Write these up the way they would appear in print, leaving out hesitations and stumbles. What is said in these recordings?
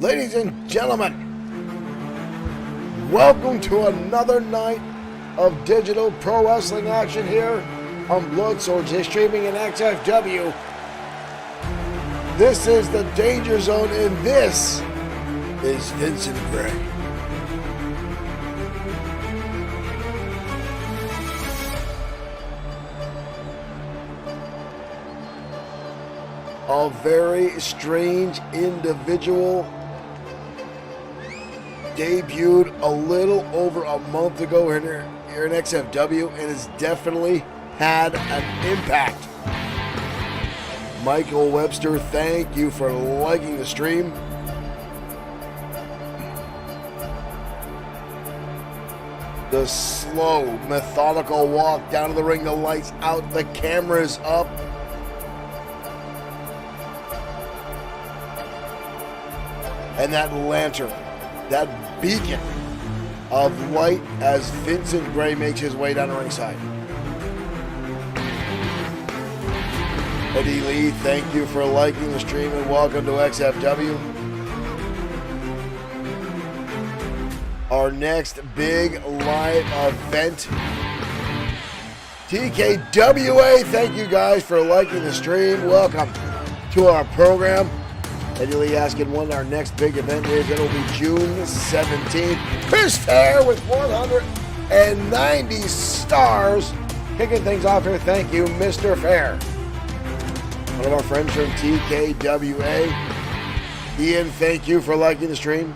Ladies and gentlemen, welcome to another night of digital pro wrestling action here on Bloodsword6 Streaming in XFW. This is the Danger Zone, and this is Vincent Gray. A very strange individual debuted a little over a month ago here in XFW and has definitely had an impact. Michael Webster, thank you for liking the stream. The slow, methodical walk down to the ring, the lights out, the cameras up. And that lantern, that beacon of light as Vincent Gray makes his way down the ringside. Eddie Lee, thank you for liking the stream and welcome to XFW. Our next big live event, TKWA, thank you guys for liking the stream. Welcome to our program. Eddie Lee asking when our next big event is. It'll be June 17th. Chris Fair with 190 stars. Kicking things off here. Thank you, Mr. Fair. One of our friends from TKWA. Ian, thank you for liking the stream.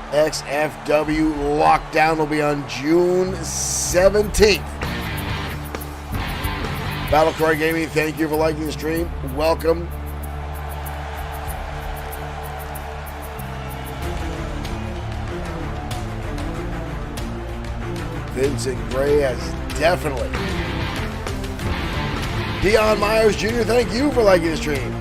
XFW Lockdown will be on June 17th. Battlecry Gaming, thank you for liking the stream. Welcome. Vincent Gray has definitely. Dion Myers Jr., thank you for liking the stream.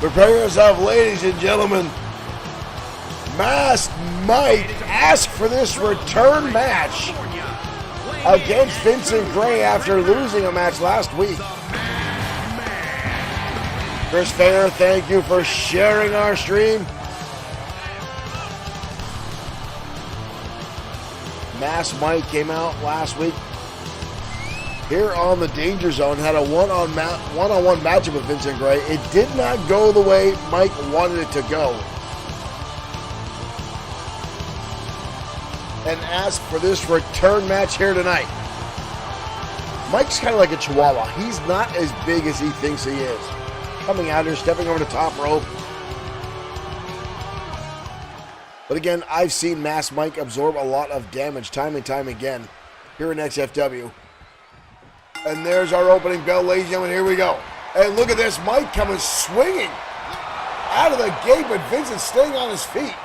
Prepare yourself, ladies and gentlemen. Masked Mike asked for this return match against Vincent Gray after losing a match last week. Chris Fair, thank you for sharing our stream. Masked Mike came out last week here on the Danger Zone, had a one-on-one matchup with Vincent Gray. It did not go the way Mike wanted it to go, and asked for this return match here tonight. Mike's kind of like a chihuahua. He's not as big as he thinks he is. Coming out here, stepping over the top rope. But again, I've seen Masked Mike absorb a lot of damage time and time again here in XFW. And there's our opening bell, ladies and gentlemen. Here we go. And look at this. Mike coming swinging out of the gate, but Vincent staying on his feet.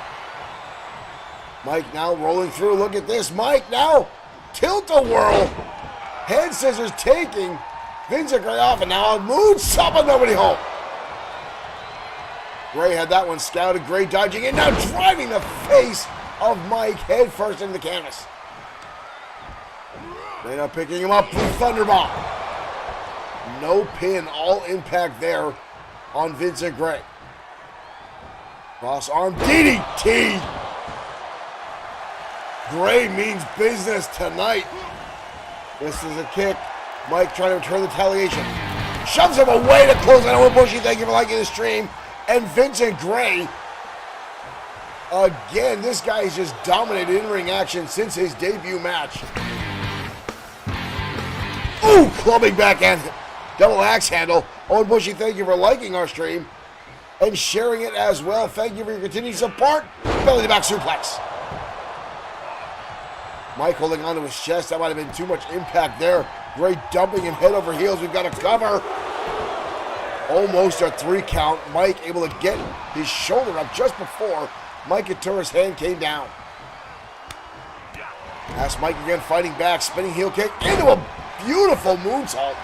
Mike now rolling through. Look at this. Mike now tilt-a-whirl. Head scissors taking Vincent Gray off, and now a moonsault, but nobody home. Gray had that one scouted. Gray dodging and now driving the face of Mike head first into the canvas. They now picking him up. Thunderbomb. No pin. All impact there on Vincent Gray. Cross arm DDT. Gray means business tonight. This is a kick. Mike trying to return the retaliation. Shoves him away to close it out. Bushy, thank you for liking the stream. And Vincent Gray, again, this guy has just dominated in-ring action since his debut match. Ooh, clubbing backhand. Double axe handle. Owen Bushy, thank you for liking our stream and sharing it as well. Thank you for your continued support. Belly to back suplex. Mike holding onto his chest. That might have been too much impact there. Gray dumping him head over heels. We've got a cover. Almost a 3 count. Mike able to get his shoulder up just before Mike Atura's hand came down. Masked Mike again fighting back. Spinning heel kick into a beautiful moonsault.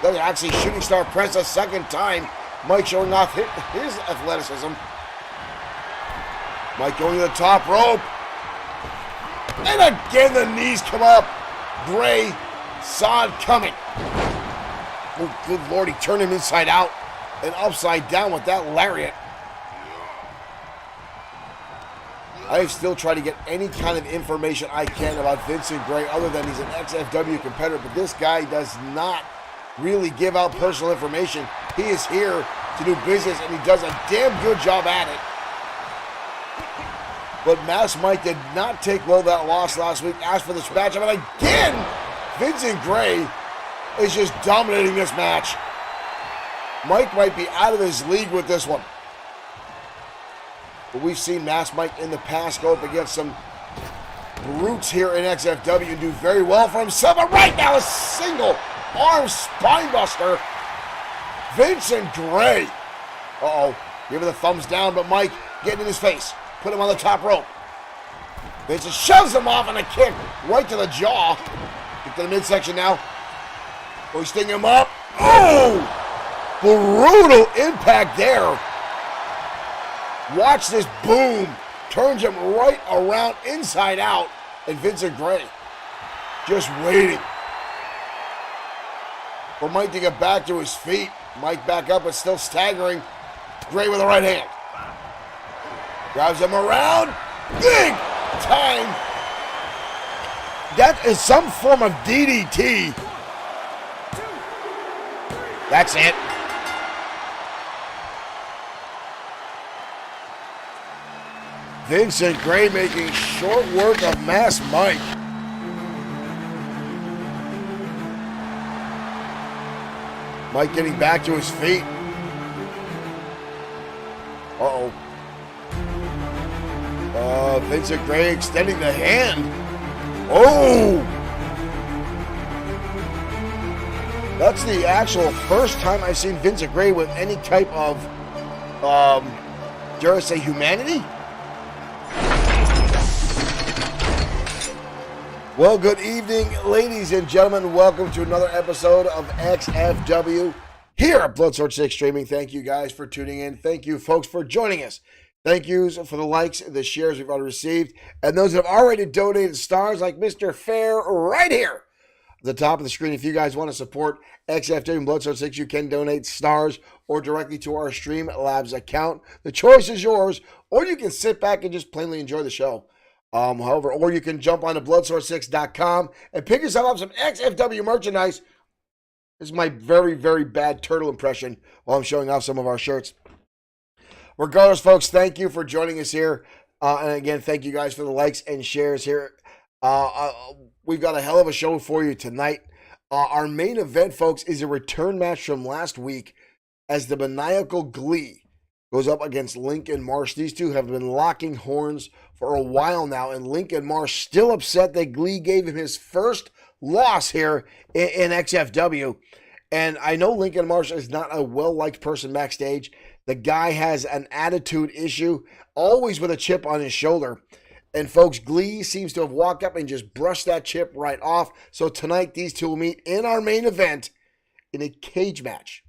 Then actually shooting star press a second time. Mike showing off his athleticism. Mike going to the top rope. And again, the knees come up. Gray saw it coming. Oh, good Lord, he turned him inside out and upside down with that lariat. I have still tried to get any kind of information I can about Vincent Gray other than he's an XFW competitor, but this guy does not really give out personal information. He is here to do business, and he does a damn good job at it. But Mass Mike did not take well that loss last week, asked for this matchup, and again, Vincent Gray is just dominating this match. Mike might be out of his league with this one. But we've seen Mass Mike in the past go up against some brutes here in XFW and do very well for himself. But right now, a single arm spinebuster. Vincent Gray. Uh-oh. Giving the thumbs down, but Mike getting in his face. Put him on the top rope. Vincent shoves him off on a kick right to the jaw. Get to the midsection now. Hoisting him up. Oh! Brutal impact there. Watch this boom. Turns him right around inside out. And Vincent Gray just waiting for Mike to get back to his feet. Mike back up, but still staggering. Gray with the right hand. Drives him around. Big time. That is some form of DDT. That's it. Vincent Gray making short work of Mass Mike. Mike getting back to his feet. Uh-oh. Vincent Gray extending the hand. Oh! That's the actual first time I've seen Vincent Gray with any type of, dare I say, humanity? Well, good evening, ladies and gentlemen. Welcome to another episode of XFW here at Bloodsword6 Streaming. Thank you guys for tuning in. Thank you, folks, for joining us. Thank yous for the likes, the shares we've already received, and those that have already donated stars like Mr. Fair right here at the top of the screen. If you guys want to support XFW and Bloodsword6, you can donate stars or directly to our Streamlabs account. The choice is yours, or you can sit back and just plainly enjoy the show. However, or you can jump on to Bloodsword6.com and pick yourself up some XFW merchandise. This is my very, very bad turtle impression while I'm showing off some of our shirts. Regardless, folks, thank you for joining us here. And again, thank you guys for the likes and shares here. We've got a hell of a show for you tonight. Our main event, folks, is a return match from last week as the Maniacal Glee goes up against Lincoln Marsh. These two have been locking horns for a while now, and Lincoln Marsh still upset that Glee gave him his first loss here in XFW. And I know Lincoln Marsh is not a well-liked person backstage. The guy has an attitude issue, always with a chip on his shoulder. And folks, Glee seems to have walked up and just brushed that chip right off. So tonight, these two will meet in our main event in a cage match.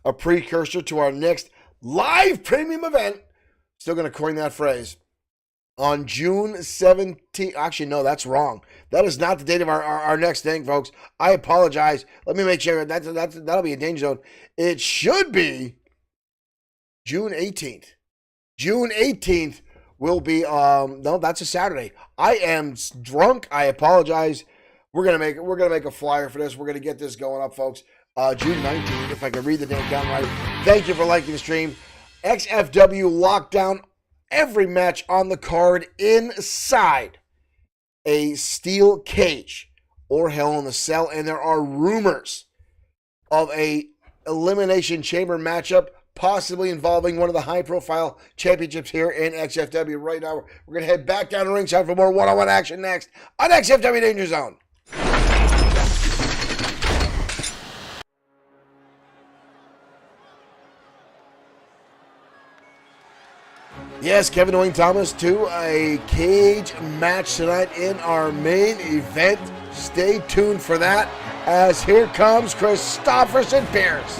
A precursor to our next live premium event. Still going to coin that phrase. On June 17th. Actually, no, that's wrong. That is not the date of our next thing, folks. I apologize. Let me make sure. That'll be a Danger Zone. It should be June 18th. June 18th will be, no, that's a Saturday. I am drunk. I apologize. We're gonna make a flyer for this. We're gonna get this going up, folks. June 19th, if I can read the date down right. Thank you for liking the stream. XFW lockdown. Every match on the card inside a steel cage or Hell in a Cell, and there are rumors of a elimination chamber matchup possibly involving one of the high-profile championships here in XFW. Right now, we're going to head back down to ringside for more one-on-one action next on XFW Danger Zone. Yes, Kevin Wayne Thomas to a cage match tonight in our main event. Stay tuned for that, as here comes Christopherson Pierce.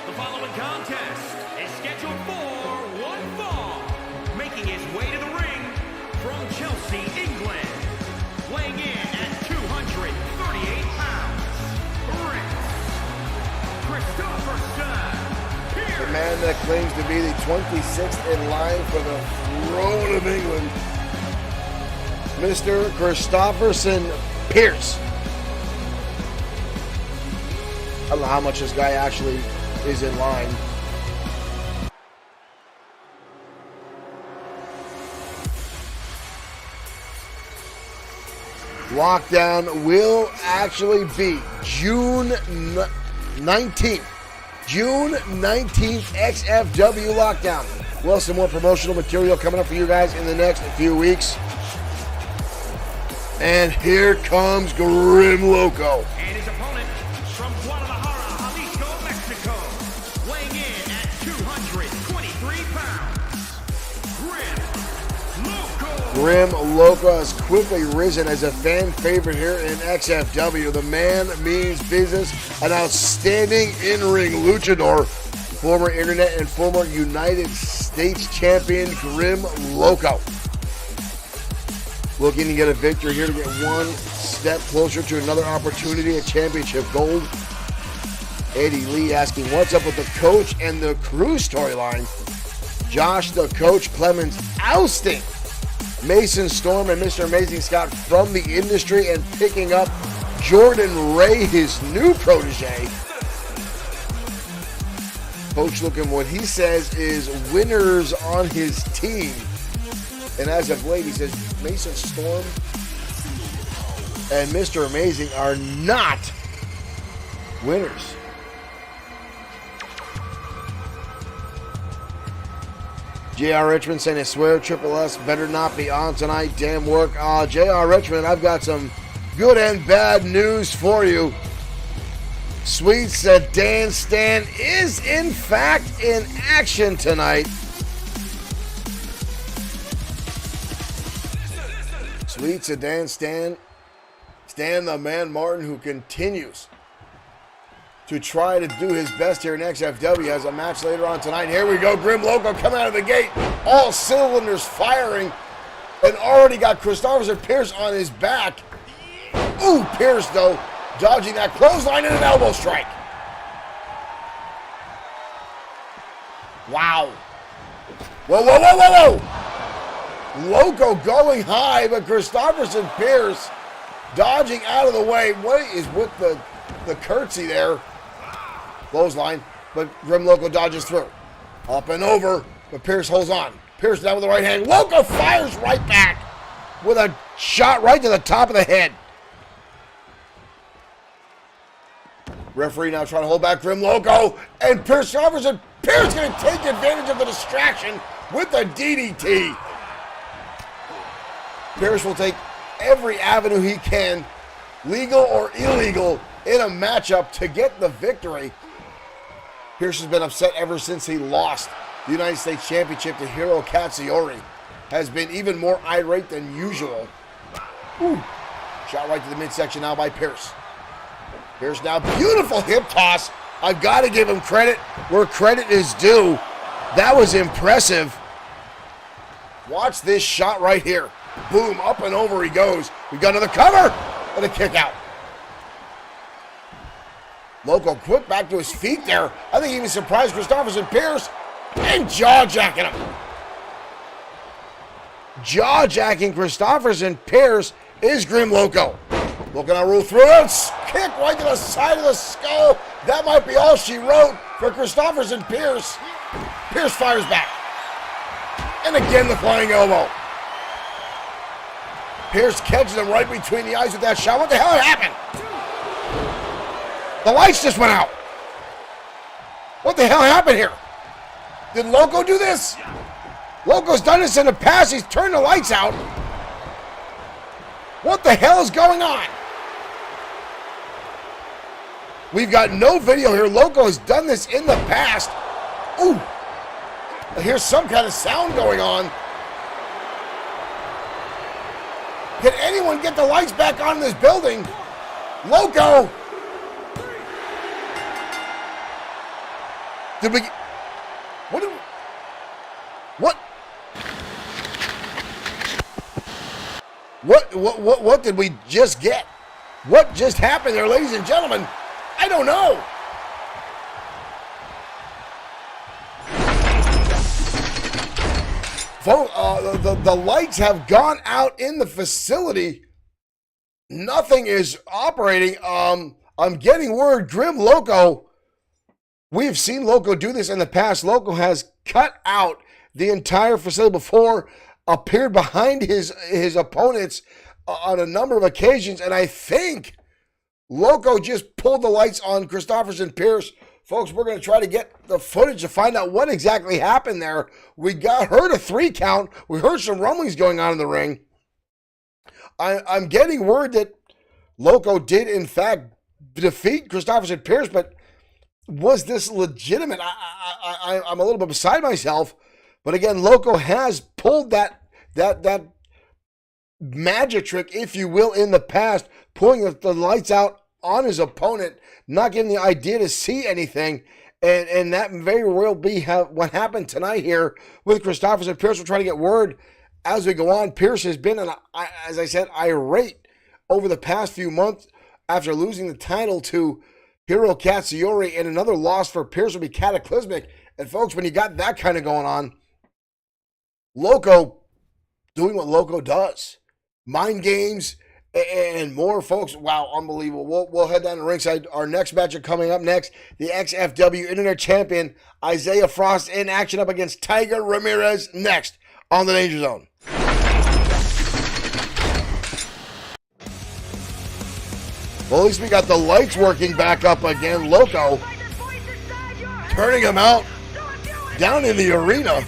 The following contest is scheduled for one fall, making his way to the ring from Chelsea, England, weighing in at 238 pounds, the man that claims to be the 26th in line for the throne of England, Mr. Christopherson Pierce. I don't know how much this guy actually is in line. Lockdown will actually be June 19th. June 19th, XFW Lockdown. Well, some more promotional material coming up for you guys in the next few weeks. And here comes Grim Loco. And his opponent from Guadalajara, Jalisco, Mexico, weighing in at 223 pounds, Grim Loco. Grim Loco has quickly risen as a fan favorite here in XFW. The man means business, an outstanding in-ring luchador, former internet and former United States champion Grim Loco. Looking to get a victory here to get one step closer to another opportunity at championship gold. Eddie Lee asking what's up with the coach and the crew storyline. Josh the Coach Clemens ousting Mason Storm and Mr. Amazing Scott from the industry and picking up Jordan Ray, his new protege. Coach looking what he says is winners on his team. And as of late, he says Mason Storm and Mr. Amazing are not winners. J.R. Richmond saying, I swear Triple S better not be on tonight. Damn work. J.R. Richmond, I've got some good and bad news for you. Sweet Sedan Stan is in fact in action tonight. Sweet Sedan Stan the Man Martin, who continues to try to do his best here in XFW, has a match later on tonight. Here we go, Grim Loco coming out of the gate, all cylinders firing, and already got Christopherson Pierce on his back. Ooh, Pierce though, dodging that clothesline and an elbow strike. Wow. Whoa, whoa, whoa, whoa, whoa. Loco going high, but Christopherson Pierce dodging out of the way. What is with the curtsy there? Clothesline, but Grim Loco dodges through. Up and over, but Pierce holds on. Pierce down with the right hand. Loco fires right back with a shot right to the top of the head. Referee now trying to hold back Grim Loco, and Christopherson Pierce going to take advantage of the distraction with the DDT. Pierce will take every avenue he can, legal or illegal, in a matchup to get the victory. Pierce has been upset ever since he lost the United States Championship to Hiro Katsuyori. Has been even more irate than usual. Ooh. Shot right to the midsection now by Pierce. Pierce now, beautiful hip toss. I've got to give him credit where credit is due. That was impressive. Watch this shot right here. Boom, up and over he goes. We've got another cover and a kick out. Loco quick back to his feet there. I think he even surprised Christopherson Pierce and jaw-jacking him. Jaw-jacking Christopherson Pierce is Grim Loco. Loco now roll through it. Kick right to the side of the skull. That might be all she wrote for Christopherson Pierce. Pierce fires back. And again the flying elbow. Pierce catches him right between the eyes with that shot. What the hell happened? The lights just went out. What the hell happened here? Did Loco do this? Loco's done this in the past. He's turned the lights out. What the hell is going on? We've got no video here. Loco has done this in the past. Ooh. I hear some kind of sound going on. Can anyone get the lights back on in this building? Loco! Did we... What did we just get? What just happened there, ladies and gentlemen? I don't know. The lights have gone out in the facility. Nothing is operating. I'm getting word, Grim Loco. We've seen Loco do this in the past. Loco has cut out the entire facility before, appeared behind his opponents on a number of occasions, and I think Loco just pulled the lights on Christopherson Pierce. Folks, we're going to try to get the footage to find out what exactly happened there. We heard a 3 count. We heard some rumblings going on in the ring. I'm getting word that Loco did, in fact, defeat Christopherson Pierce, but was this legitimate? I'm a little bit beside myself. But again, Loco has pulled that magic trick, if you will, in the past, pulling the lights out on his opponent, not giving the idea to see anything. And that very well be what happened tonight here with Christopherson Pierce. We're trying to get word as we go on. Pierce has been, as I said, irate over the past few months after losing the title to Hiro Katsuyori, and another loss for Pierce would be cataclysmic. And folks, when you got that kind of going on, Loco doing what Loco does, mind games and more, folks. Wow, unbelievable. We'll head down to ringside. Our next match coming up next, the XFW Internet Champion Isaiah Frost in action up against Tiger Ramirez next on the Danger Zone. Well, at least we got the lights working back up again. Loco turning him out down in the arena.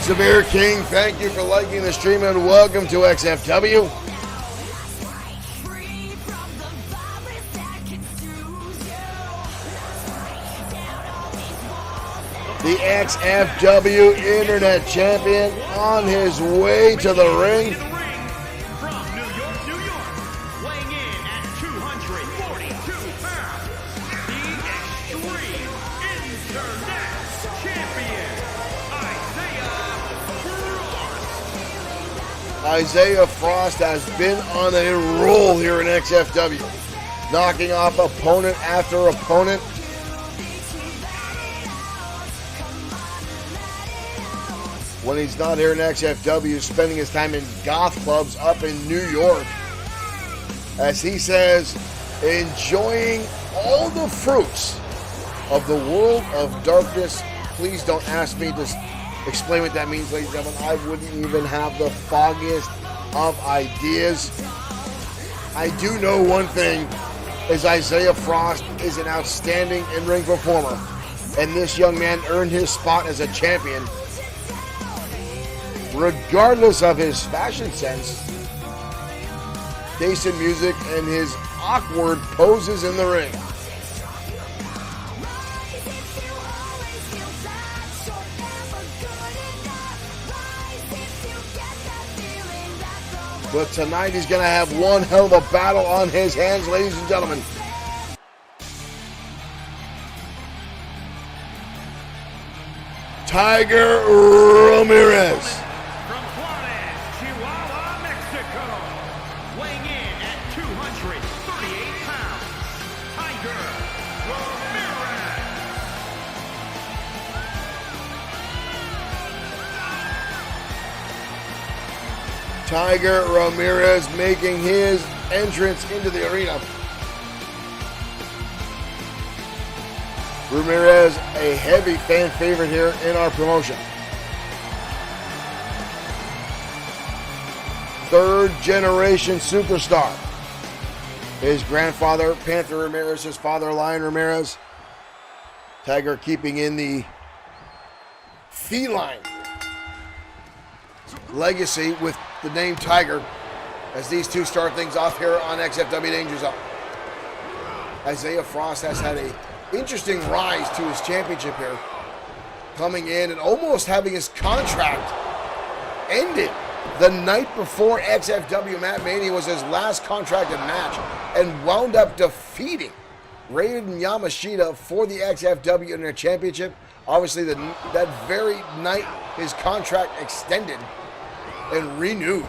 Samir King, thank you for liking the stream and welcome to XFW. The XFW Internet Champion on his way to the ring. From New York, weighing in at 242 pounds, the Extreme Internet Champion, Isaiah Frost has been on a roll here in XFW, knocking off opponent after opponent. When he's not here in XFW, spending his time in goth clubs up in New York. As he says, enjoying all the fruits of the world of darkness. Please don't ask me to explain what that means, ladies and gentlemen. I wouldn't even have the foggiest of ideas. I do know one thing, is Isaiah Frost is an outstanding in-ring performer. And this young man earned his spot as a champion, regardless of his fashion sense, decent music, and his awkward poses in the ring. But tonight he's going to have one hell of a battle on his hands, ladies and gentlemen. Tiger Ramirez. Tiger Ramirez making his entrance into the arena. Ramirez, a heavy fan favorite here in our promotion. Third generation superstar. His grandfather, Panther Ramirez, his father, Lion Ramirez. Tiger keeping in the feline legacy with the name Tiger, as these two start things off here on XFW Danger Zone. Isaiah Frost has had an interesting rise to his championship here, coming in and almost having his contract ended The night before XFW Mat Mania was his last contracted match and wound up defeating Raiden Yamashita for the XFW Internet Championship. Obviously, that very night, his contract extended and renewed.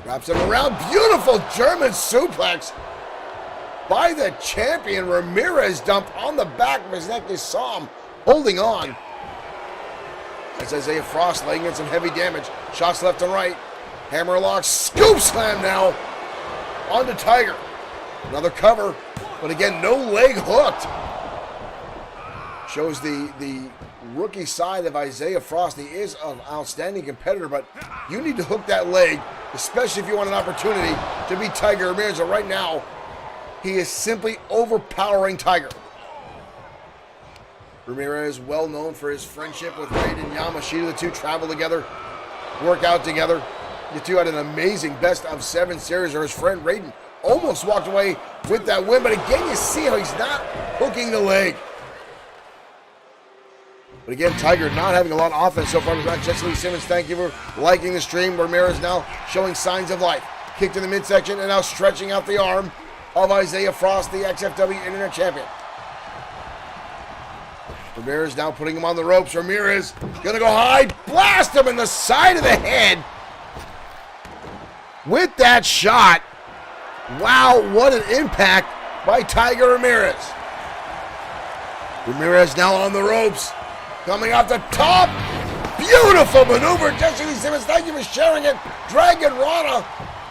Wraps him around. Beautiful German suplex by the champion. Ramirez dumped on the back of his neck. They saw him holding on. As Isaiah Frost laying in some heavy damage. Shots left and right. Hammerlock, scoop slam now onto Tiger. Another cover, but again, no leg hooked. Shows the rookie side of Isaiah Frost. He is an outstanding competitor, but you need to hook that leg, especially if you want an opportunity to beat Tiger Ramirez. So right now, he is simply overpowering Tiger. Ramirez, well known for his friendship with Raiden Yamashita. The two travel together, work out together. The two had an amazing best of 7 series, or his friend Raiden almost walked away with that win. But again, you see how he's not hooking the leg. But again, Tiger not having a lot of offense so far. Jesse Lee Simmons, thank you for liking the stream. Ramirez now showing signs of life. Kick to the midsection and now stretching out the arm of Isaiah Frost, the XFW Internet Champion. Ramirez now putting him on the ropes. Ramirez gonna go high, blast him in the side of the head with that shot. Wow, what an impact by Tiger Ramirez. Ramirez now on the ropes, coming off the top. Beautiful maneuver, Jesse Lee Simmons, thank you for sharing it. Dragon Rana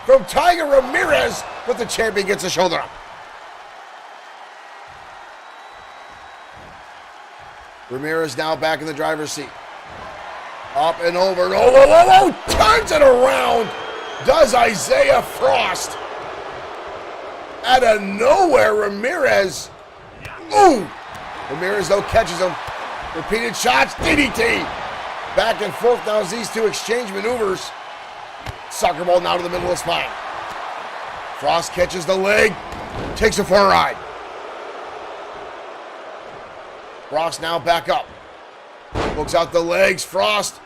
from Tiger Ramirez, but the champion gets a shoulder up. Ramirez now back in the driver's seat. Up and over. Oh, turns it around. Does Isaiah Frost. Out of nowhere, Ramirez. Ooh. Ramirez, though, catches him. Repeated shots. DDT. Back and forth now as these two exchange maneuvers. Soccer ball now to the middle of the spine. Frost catches the leg. Takes it for a ride. Frost now back up. Hooks out the legs. Frost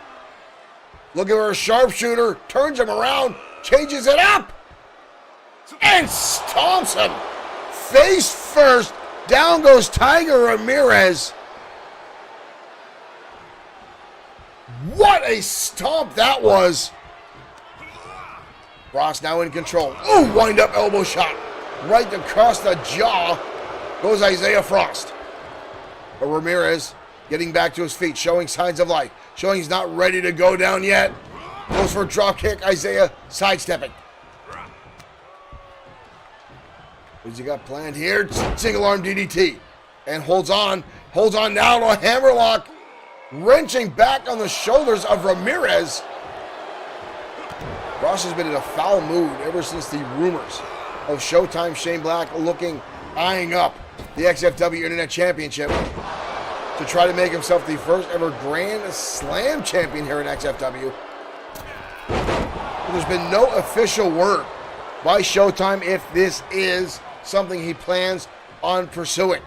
looking for a sharpshooter. Turns him around. Changes it up. And stomps him. Face first. Down goes Tiger Ramirez. What a stomp that was. Frost now in control. Ooh, wind up elbow shot. Right across the jaw goes Isaiah Frost. But Ramirez getting back to his feet, showing signs of life, showing he's not ready to go down yet. Goes for a drop kick. Isaiah sidestepping. What's he got planned here? Single arm DDT. And holds on now to a hammerlock. Wrenching back on the shoulders of Ramirez. Ross has been in a foul mood ever since the rumors of Showtime Shane Black eyeing up the XFW Internet Championship to try to make himself the first ever Grand Slam champion here in XFW. But there's been no official word by Showtime if this is something he plans on pursuing.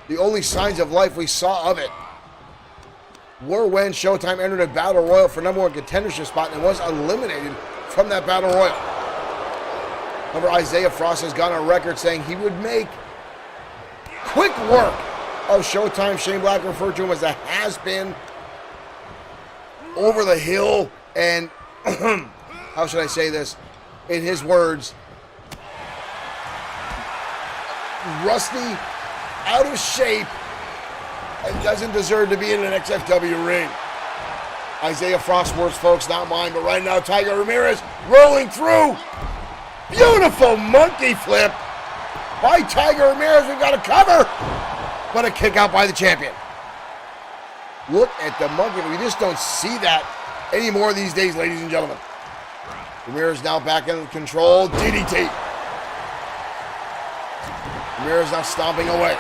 The only signs of life we saw of it were when Showtime entered a battle royal for #1 contendership spot and was eliminated from that battle royal. However, Isaiah Frost has gone on record saying he would make quick work of Showtime. Shane Black referred to him as a has-been, over the hill, and how should I say this? In his words, rusty, out of shape, and doesn't deserve to be in an XFW ring. Isaiah Frost's words, folks, not mine, but right now Tiger Ramirez rolling through. Beautiful monkey flip by Tiger Ramirez. We've got a cover, but a kick out by the champion. Look at the monkey. We just don't see that anymore these days, ladies and gentlemen. Ramirez now back in control. DDT. Ramirez now stomping away.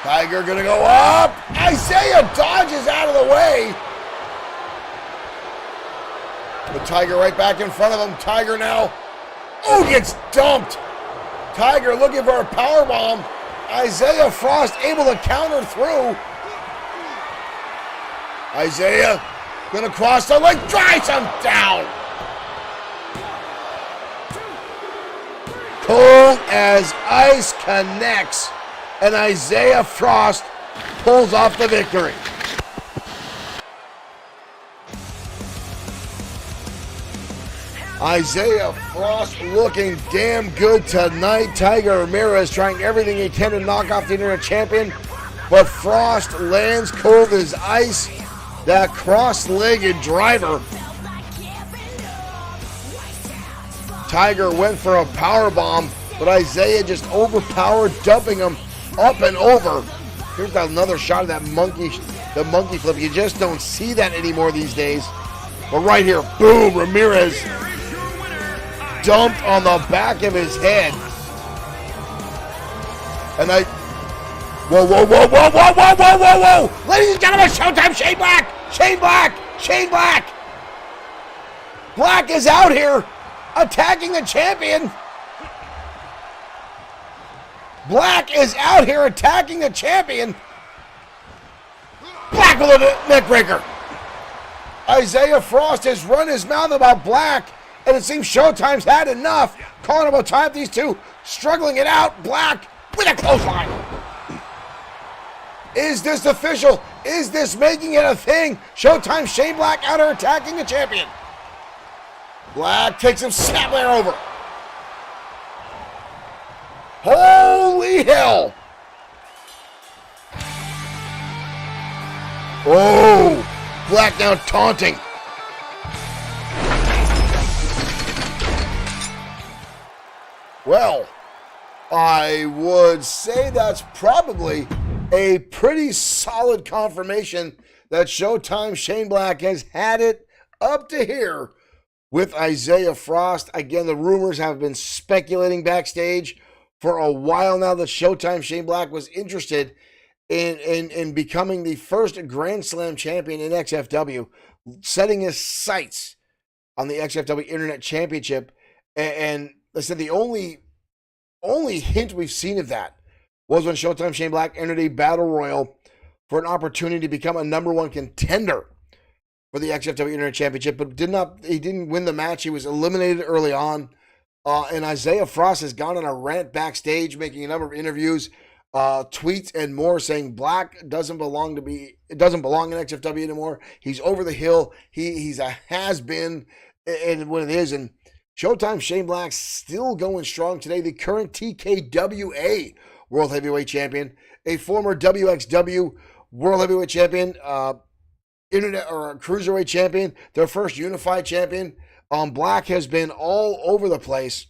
Tiger gonna go up. Isaiah dodges out of the way. But Tiger right back in front of him. Tiger now, gets dumped. Tiger looking for a powerbomb. Isaiah Frost able to counter through. Isaiah Gonna cross the leg, drives him down. Cold as ice connects, and Isaiah Frost pulls off the victory. Isaiah Frost looking damn good tonight. Tiger Ramirez trying everything he can to knock off the Internet Champion, but Frost lands cold as ice. That cross-legged driver. Tiger went for a power bomb, but Isaiah just overpowered, dumping him up and over. Here's another shot of the monkey flip. You just don't see that anymore these days. But right here, boom, Ramirez dumped on the back of his head. And whoa. Ladies and gentlemen, showtime, Shane Black. Black is out here attacking the champion. Black is out here attacking the champion. Black with a neck breaker. Isaiah Frost has run his mouth about Black, and it seems Showtime's had enough. Calling about time, these two struggling it out. Black with a clothesline. Is this official? Is this making it a thing? Showtime, Shane Black out here attacking the champion. Black takes him snapper over. Holy hell. Oh, Black now taunting. Well, I would say that's probably a pretty solid confirmation that Showtime Shane Black has had it up to here with Isaiah Frost. Again, the rumors have been speculating backstage for a while now that Showtime Shane Black was interested in becoming the first Grand Slam champion in XFW, setting his sights on the XFW Internet Championship. And I said the only hint we've seen of that was when Showtime Shane Black entered a battle royal for an opportunity to become a #1 contender for the XFW Internet Championship, but he didn't win the match. He was eliminated early on. And Isaiah Frost has gone on a rant backstage, making a number of interviews, tweets, and more, saying Black doesn't belong in XFW anymore. He's over the hill. He's a has-been, and what it is. And Showtime Shane Black still going strong today. The current TKWA World Heavyweight Champion, a former WXW World Heavyweight Champion, Internet or Cruiserweight Champion, their first unified champion. Black has been all over the place.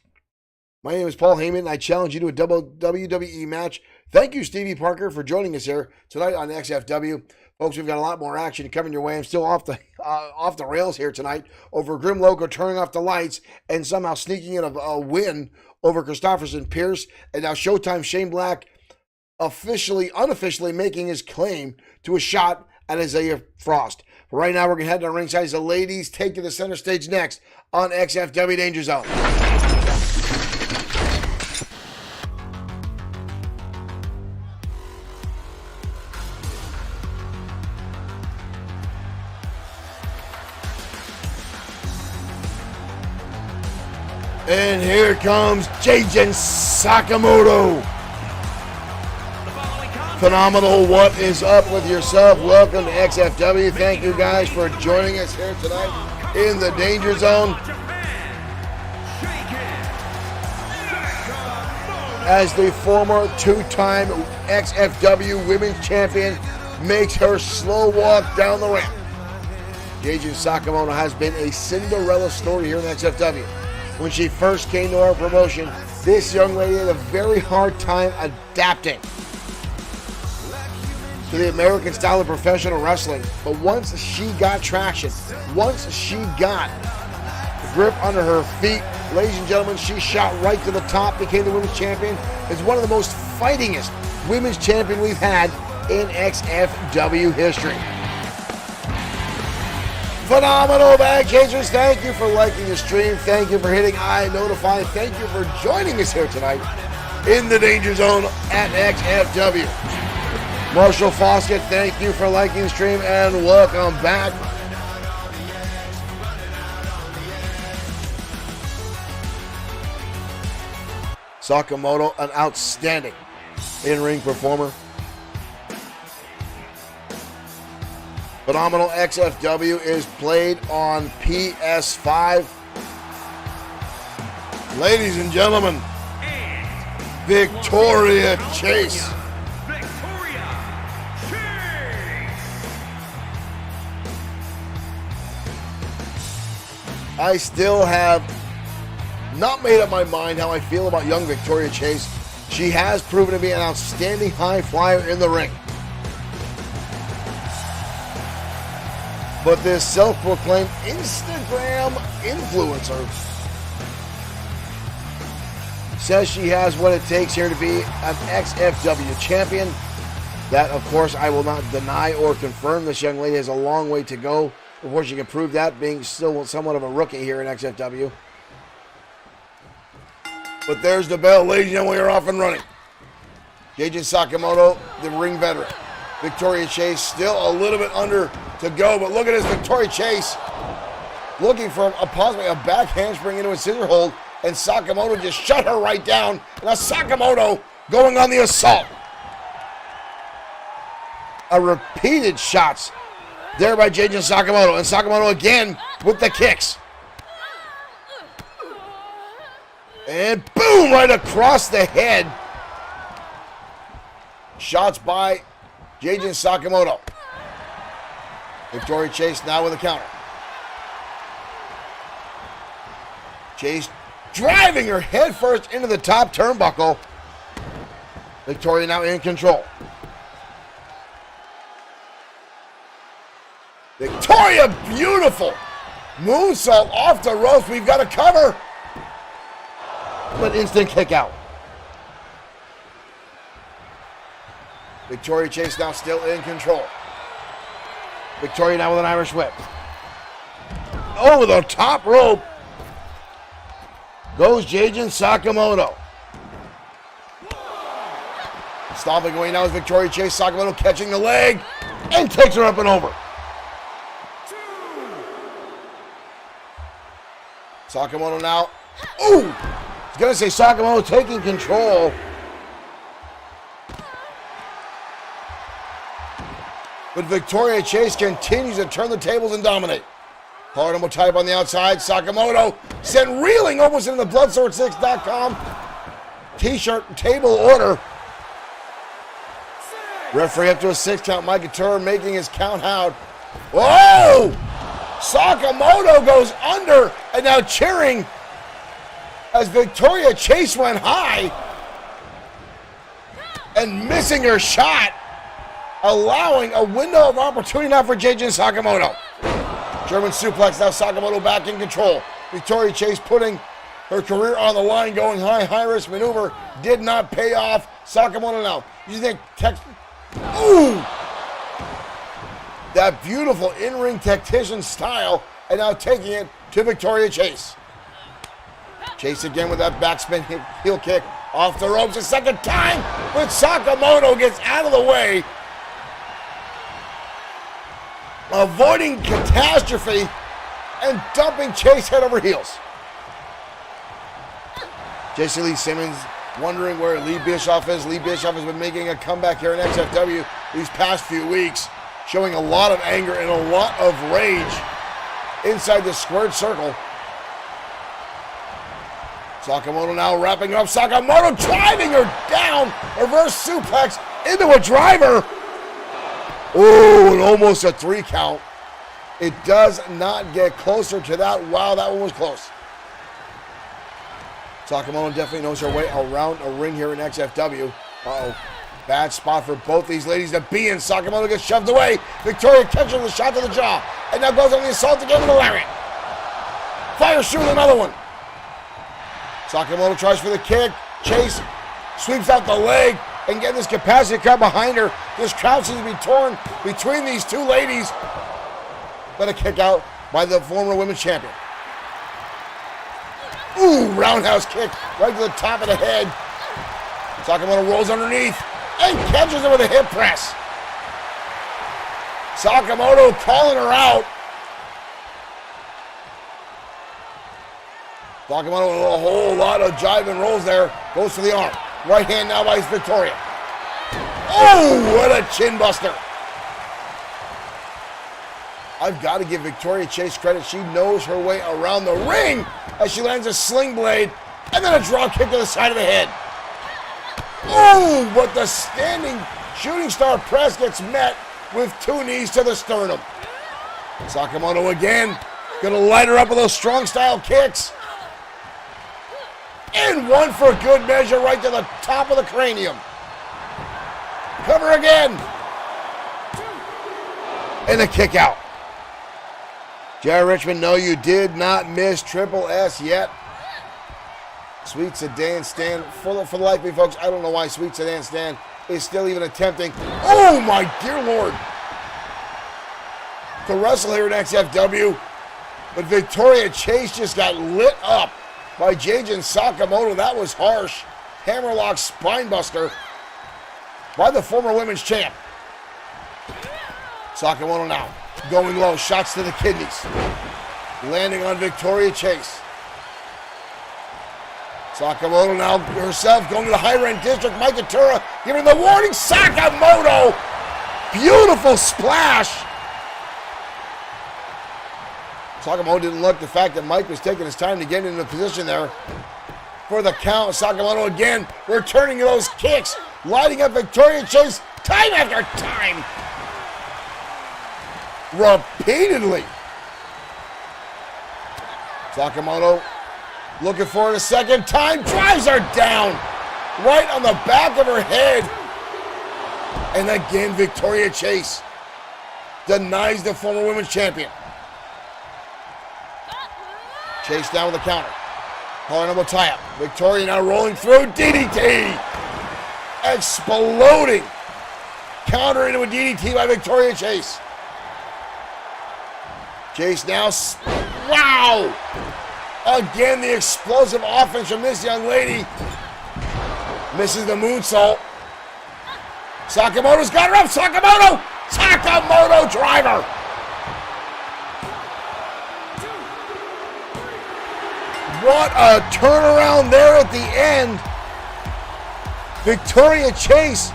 My name is Paul Heyman, and I challenge you to a double WWE match. Thank you, Stevie Parker, for joining us here tonight on XFW. Folks, we've got a lot more action coming your way. I'm still off the rails here tonight over Grim Loco turning off the lights and somehow sneaking in a win over Christopherson Pierce. And now Showtime Shane Black unofficially making his claim to a shot at Isaiah Frost. But right now, we're going to head to ringside as the ladies take to the center stage next on XFW Danger Zone. And here comes Jayden Sakamoto. Phenomenal. What is up with yourself? Welcome to XFW. Thank you guys for joining us here tonight in the Danger Zone. As the former two-time XFW Women's Champion makes her slow walk down the ramp. Jayden Sakamoto has been a Cinderella story here in XFW. When she first came to our promotion, this young lady had a very hard time adapting to the American style of professional wrestling. But once she got traction, once she got the grip under her feet, ladies and gentlemen, she shot right to the top, became the women's champion. It's one of the most fightingest women's champion we've had in XFW history. Phenomenal, bag chasers. Thank you for liking the stream. Thank you for hitting I notify. Thank you for joining us here tonight in the Danger Zone at XFW. Marshall Foskett, thank you for liking the stream and welcome back. Sakamoto, an outstanding in-ring performer. Phenomenal XFW is played on PS5. Ladies and gentlemen, And Victoria Chase. Victoria Chase. I still have not made up my mind how I feel about young Victoria Chase. She has proven to be an outstanding high flyer in the ring. But this self-proclaimed Instagram influencer says she has what it takes here to be an XFW champion. That, of course, I will not deny or confirm. This young lady has a long way to go before she can prove that, being still somewhat of a rookie here in XFW. But there's the bell, ladies and gentlemen, we are off and running. Danger Sakamoto, the ring veteran. Victoria Chase still a little bit under to go, but look at this, Victoria Chase looking for possibly a back handspring into a scissor hold, and Sakamoto just shut her right down. Now Sakamoto going on the assault. A repeated shots there by Danger Sakamoto, and Sakamoto again with the kicks. And boom, right across the head. Shots by Danger Sakamoto. Victoria Chase now with a counter. Chase driving her head first into the top turnbuckle. Victoria now in control. Victoria, beautiful. Moonsault off the ropes. We've got a cover. But instant kick out. Victoria Chase now still in control. Victoria now with an Irish whip. Over the top rope goes Danger Sakamoto. Stomping away now is Victoria Chase. Sakamoto catching the leg and takes her up and over. Sakamoto now. Ooh! I was going to say Sakamoto taking control. But Victoria Chase continues to turn the tables and dominate. Hard elbow type on the outside. Sakamoto sent reeling almost into the Bloodsword6.com t-shirt table order. Referee up to a 6 count. Mike Couture making his count out. Whoa! Sakamoto goes under and now cheering as Victoria Chase went high and missing her shot, allowing a window of opportunity now for Danger Sakamoto. German suplex, now Sakamoto back in control. Victoria Chase putting her career on the line, going high, high-risk maneuver. Did not pay off. Sakamoto now. You think ooh! That beautiful in-ring tactician style, and now taking it to Victoria Chase. Chase again with that backspin heel kick off the ropes a second time, but Sakamoto gets out of the way, avoiding catastrophe and dumping Chase head over heels. Jason Lee Simmons wondering where Lee Bischoff is. Lee Bischoff has been making a comeback here in XFW these past few weeks, showing a lot of anger and a lot of rage inside the squared circle. Sakamoto now wrapping up. Sakamoto driving her down. Reverse suplex into a driver. Oh, and almost a 3 count. It does not get closer to that. Wow, that one was close. Sakamoto definitely knows her way around a ring here in XFW. Uh-oh. Bad spot for both these ladies to be in. Sakamoto gets shoved away. Victoria catches the shot to the jaw. And now goes on the assault again with a lariat. Fires through another one. Sakamoto tries for the kick. Chase sweeps out the leg and getting this capacity cut behind her. This crowd seems to be torn between these two ladies. But a kick out by the former women's champion. Ooh, roundhouse kick right to the top of the head. Sakamoto rolls underneath and catches her with a hip press. Sakamoto calling her out. Sakamoto with a whole lot of jive and rolls there. Goes to the arm. Right hand now by Victoria. Oh, what a chin buster. I've got to give Victoria Chase credit. She knows her way around the ring as she lands a sling blade and then a drop kick to the side of the head. Oh, but the standing shooting star press gets met with 2 knees to the sternum. Sakamoto again, gonna light her up with those strong style kicks. And one for good measure right to the top of the cranium. Cover again. And a kick out. Jerry Richmond, no, you did not miss Triple S yet. Sweet Sedan Stan, for the life of me, folks, I don't know why Sweet Sedan Stan is still even attempting. Oh, my dear Lord. To wrestle here at XFW, but Victoria Chase just got lit up by Jajin Sakamoto. That was harsh. Hammerlock spinebuster by the former women's champ. Sakamoto now going low, shots to the kidneys. Landing on Victoria Chase. Sakamoto now herself going to the high-end district. Mikatura giving the warning. Sakamoto, beautiful splash. Sakamoto didn't look the fact that Mike was taking his time to get into the position there for the count. Sakamoto again returning to those kicks, lighting up Victoria Chase time after time. Repeatedly. Sakamoto looking for it a second time, drives her down right on the back of her head. And again, Victoria Chase denies the former women's champion. Chase down with the counter. Collar tie-up. Victoria now rolling through. DDT. Exploding. Counter into a DDT by Victoria Chase. Chase now. Wow. Again, the explosive offense from this young lady. Misses the moonsault. Sakamoto's got her up. Sakamoto. Sakamoto driver. What a turnaround there at the end. Victoria Chase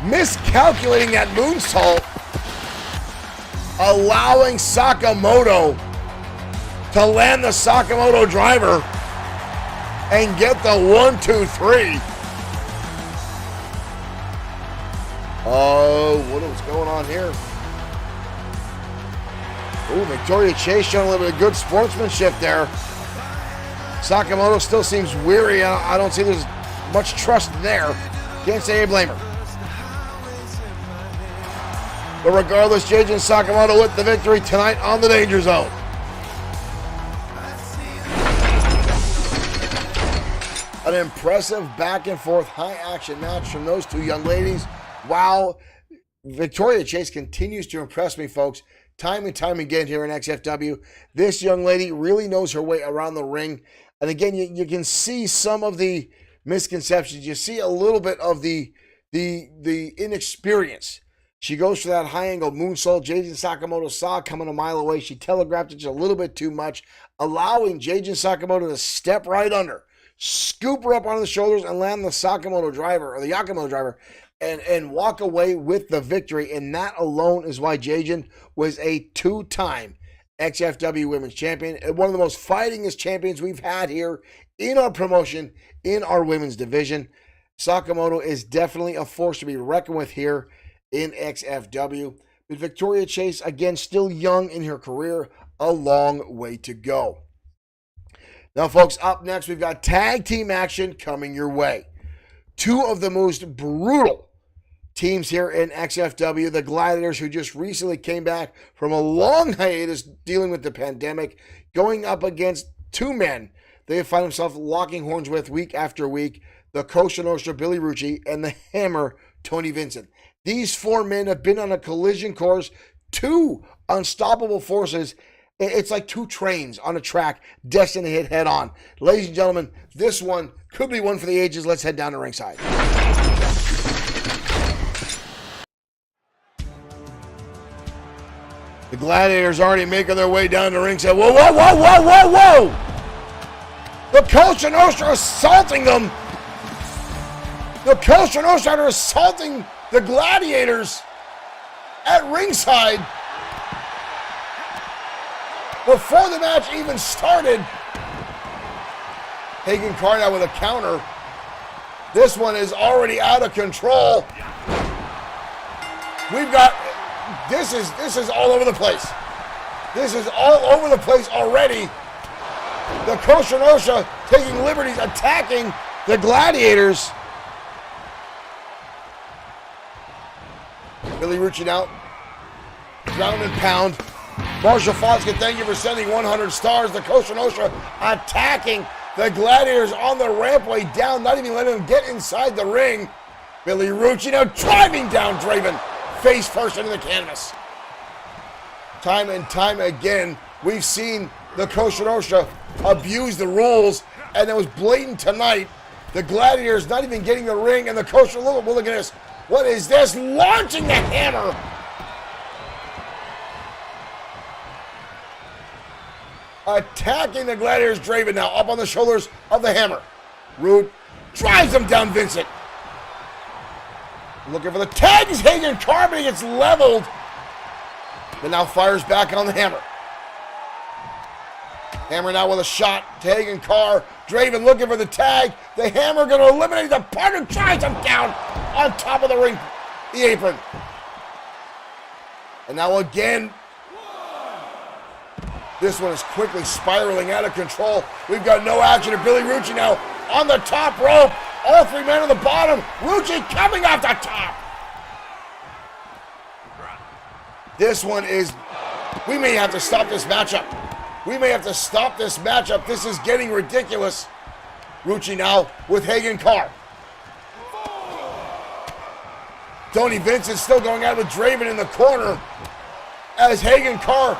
miscalculating that moonsault, allowing Sakamoto to land the Sakamoto driver and get the 1, 2, 3. Oh, what is going on here? Oh, Victoria Chase showing a little bit of good sportsmanship there. Sakamoto still seems weary. I don't see there's much trust there. Can't say I blame her. But regardless, Jajin Sakamoto with the victory tonight on the Danger Zone. An impressive back and forth high action match from those two young ladies. Wow. Victoria Chase continues to impress me, folks. Time and time again here in XFW. This young lady really knows her way around the ring. And again, you can see some of the misconceptions. You see a little bit of the inexperience. She goes for that high-angle moonsault. Jajin Sakamoto saw coming a mile away. She telegraphed it just a little bit too much, allowing Jajin Sakamoto to step right under, scoop her up on the shoulders, and land the Sakamoto driver, or the Yakamoto driver, and walk away with the victory. And that alone is why Jajin was a 2-time XFW Women's Champion, and one of the most fightingest champions we've had here in our promotion, in our women's division. Sakamoto is definitely a force to be reckoned with here in XFW. But Victoria Chase, again, still young in her career, a long way to go. Now, folks, up next, we've got tag team action coming your way. Two of the most brutal teams here in XFW, the Gladiators, who just recently came back from a long hiatus dealing with the pandemic, going up against two men they find themselves locking horns with week after week, the Costa Nostra Billy Rucci and the Hammer Tony Vincent. These four men have been on a collision course, two unstoppable forces. It's like two trains on a track destined to hit head on. Ladies and gentlemen, this one could be one for the ages. Let's head down to ringside. The Gladiators already making their way down to ringside. Whoa, whoa, whoa, whoa, whoa, whoa! The Cosa Nostra assaulting them. The Cosa Nostra are assaulting the Gladiators at ringside. Before the match even started, Hagen Carr now with a counter. This one is already out of control. We've got, this is all over the place. This is all over the place already. The Cosa Nostra taking liberties, attacking the Gladiators. Billy Rucci now, ground and pound. Marshall Foskett, thank you for sending 100 stars. The Cosa Nostra attacking the Gladiators on the rampway down, not even letting them get inside the ring. Billy Rucci now driving down Draven, face first into the canvas. Time and time again, we've seen the Cosa Nostra abuse the rules, and it was blatant tonight. The Gladiators not even getting the ring, and the Cosa Nostra, look at this. What is this? Launching the hammer. Attacking the Gladiators. Draven now up on the shoulders of the hammer. Rude drives him down, Vincent. Looking for the tag. He's Hagen Carr, but he gets leveled. But now fires back on the hammer. Hammer now with a shot to Hagen Carr. Draven looking for the tag. The hammer going to eliminate the partner. Drives him down on top of the ring, the apron. And now again, this one is quickly spiraling out of control. We've got no action of Billy Rucci now on the top rope. All three men on the bottom. Rucci coming off the top. This one is, we may have to stop this matchup. We may have to stop this matchup. This is getting ridiculous. Rucci now with Hagen Carr. Tony Vincent still going out with Draven in the corner as Hagen Carr,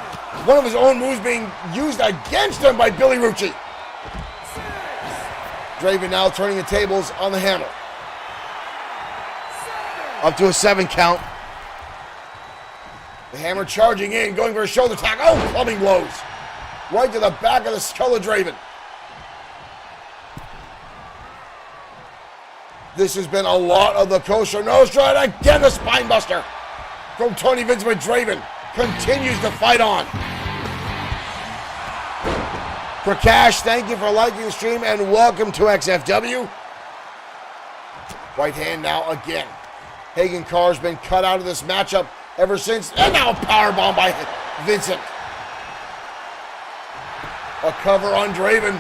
one of his own moves being used against him by Billy Rucci. Draven now turning the tables on the hammer. Up to a 7 count. The hammer charging in, going for a shoulder tack. Oh, clubbing blows. Right to the back of the skull of Draven. This has been a lot of the Cosa Nostra, and again the spine buster from Tony Vincent, but Draven continues to fight on. Prakash, thank you for liking the stream and welcome to XFW. Right hand now again. Hagen Carr's been cut out of this matchup ever since, and now a powerbomb by Vincent. A cover on Draven.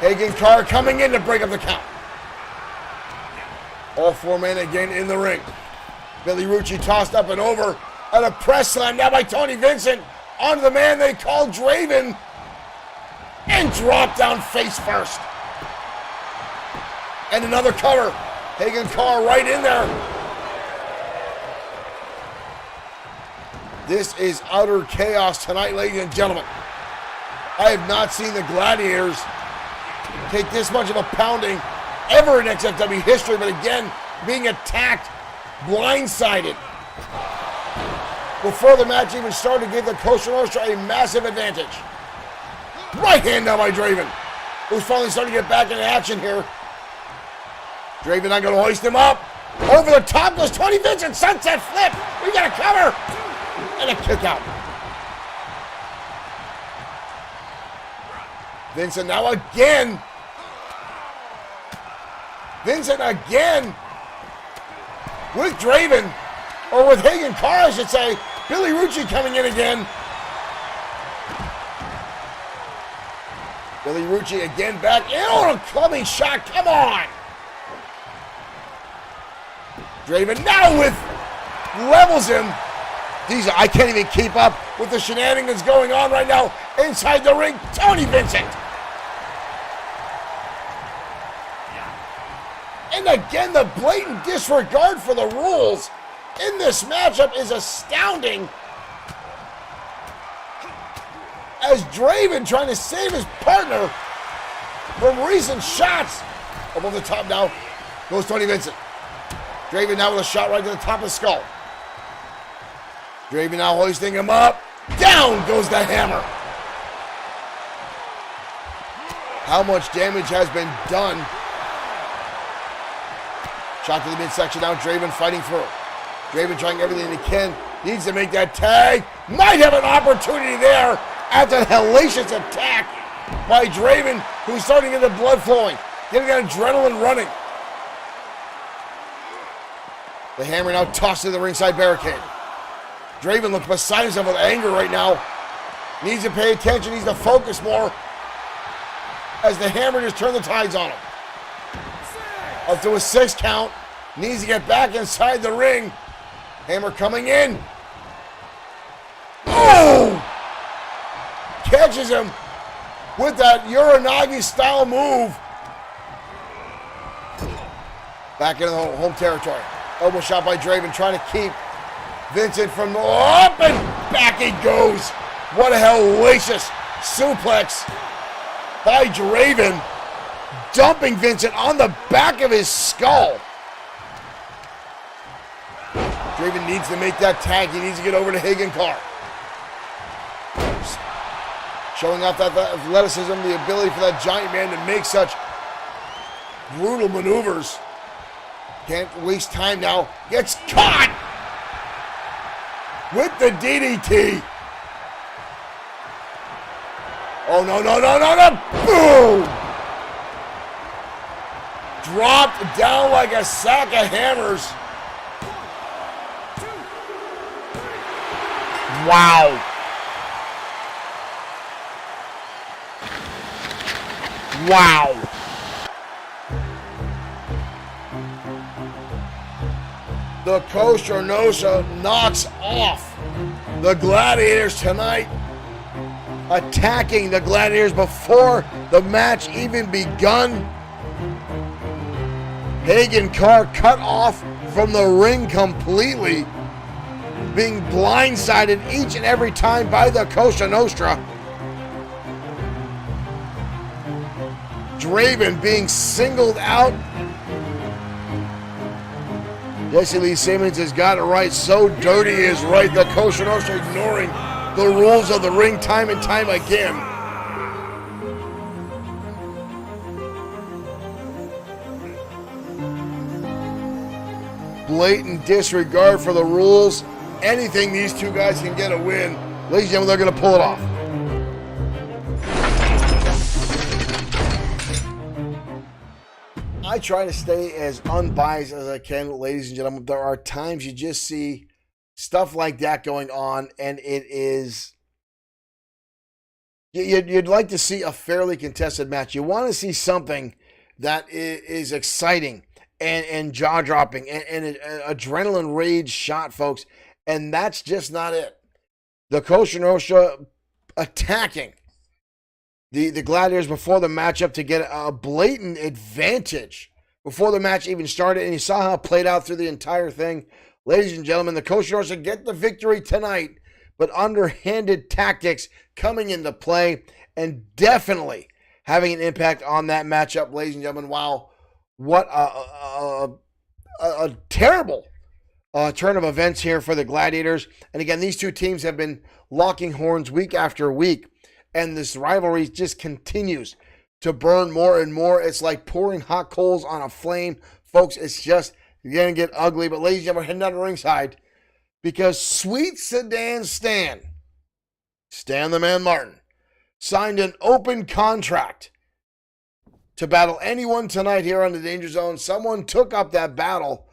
Hagen Carr coming in to break up the count. All four men again in the ring. Billy Rucci tossed up and over, and a press slam now by Tony Vincent onto the man they call Draven, and dropped down face first. And another cover. Hagen Carr right in there. This is utter chaos tonight, ladies and gentlemen. I have not seen the Gladiators take this much of a pounding ever in XFW history, but again, being attacked, blindsided. Before the match even started, gave the Cosa Nostra a massive advantage. Right hand now by Draven, who's finally starting to get back into action here. Draven not going to hoist him up. Over the top goes Tony Vincent, sunset flip. We got a cover and a kick out. Vincent now again. Vincent again with Draven, or with Hagen Carr, I should say. Billy Rucci coming in again. Billy Rucci again back in on a clubbing shot. Come on. Draven now with levels him. These I can't even keep up with the shenanigans going on right now inside the ring. Tony Vincent. And again, the blatant disregard for the rules in this matchup is astounding. As Draven trying to save his partner from recent shots. Above the top now goes Tony Vincent. Draven now with a shot right to the top of the skull. Draven now hoisting him up. Down goes the hammer. how much damage has been done. Shot to the midsection now. Draven fighting for it. Draven trying everything he can. Needs to make that tag. Might have an opportunity there after the hellacious attack by Draven, who's starting to get the blood flowing. Getting that adrenaline running. The hammer now tossed to the ringside barricade. Draven looks beside himself with anger right now. Needs to pay attention. Needs to focus more. As the hammer just turned the tides on him. Up to a 6 count. Needs to get back inside the ring. Hammer coming in. Oh! Catches him with that Uranagi style move. Back into the home territory. Elbow shot by Draven, trying to keep Vincent from up, and back he goes. What a hellacious suplex by Draven, dumping Vincent on the back of his skull. Draven needs to make that tag. He needs to get over to Hagenkar. Showing off that athleticism, the ability for that giant man to make such brutal maneuvers. Can't waste time now. Gets caught with the DDT. Oh, no. Boom! Dropped down like a sack of hammers. Wow. Wow. The Costa Nostra knocks off the Gladiators tonight, attacking the Gladiators before the match even begun. Hagenkar cut off from the ring completely, being blindsided each and every time by the Costa Nostra. Draven being singled out. Jesse Lee Simmons has got it right. So dirty is right. The Costa Nostra ignoring the rules of the ring time and time again. Blatant disregard for the rules. Anything these two guys can get a win. Ladies and gentlemen, they're going to pull it off. I try to stay as unbiased as I can, ladies and gentlemen. There are times you just see stuff like that going on, and it is... You'd like to see a fairly contested match. You want to see something that is exciting and jaw-dropping and an adrenaline rage shot, folks. And that's just not it. The Costa Nostra attacking the Gladiators before the matchup to get a blatant advantage before the match even started. And you saw how it played out through the entire thing. Ladies and gentlemen, the Costa Nostra get the victory tonight, but underhanded tactics coming into play and definitely having an impact on that matchup. Ladies and gentlemen, wow, what a terrible turn of events here for the Gladiators. And again, these two teams have been locking horns week after week, and this rivalry just continues to burn more and more. It's like pouring hot coals on a flame. Folks, it's just going to get ugly. But ladies and gentlemen, heading down to ringside because Sweet Sedan Stan the Man Martin, signed an open contract to battle anyone tonight here on the Danger Zone. Someone took up that battle.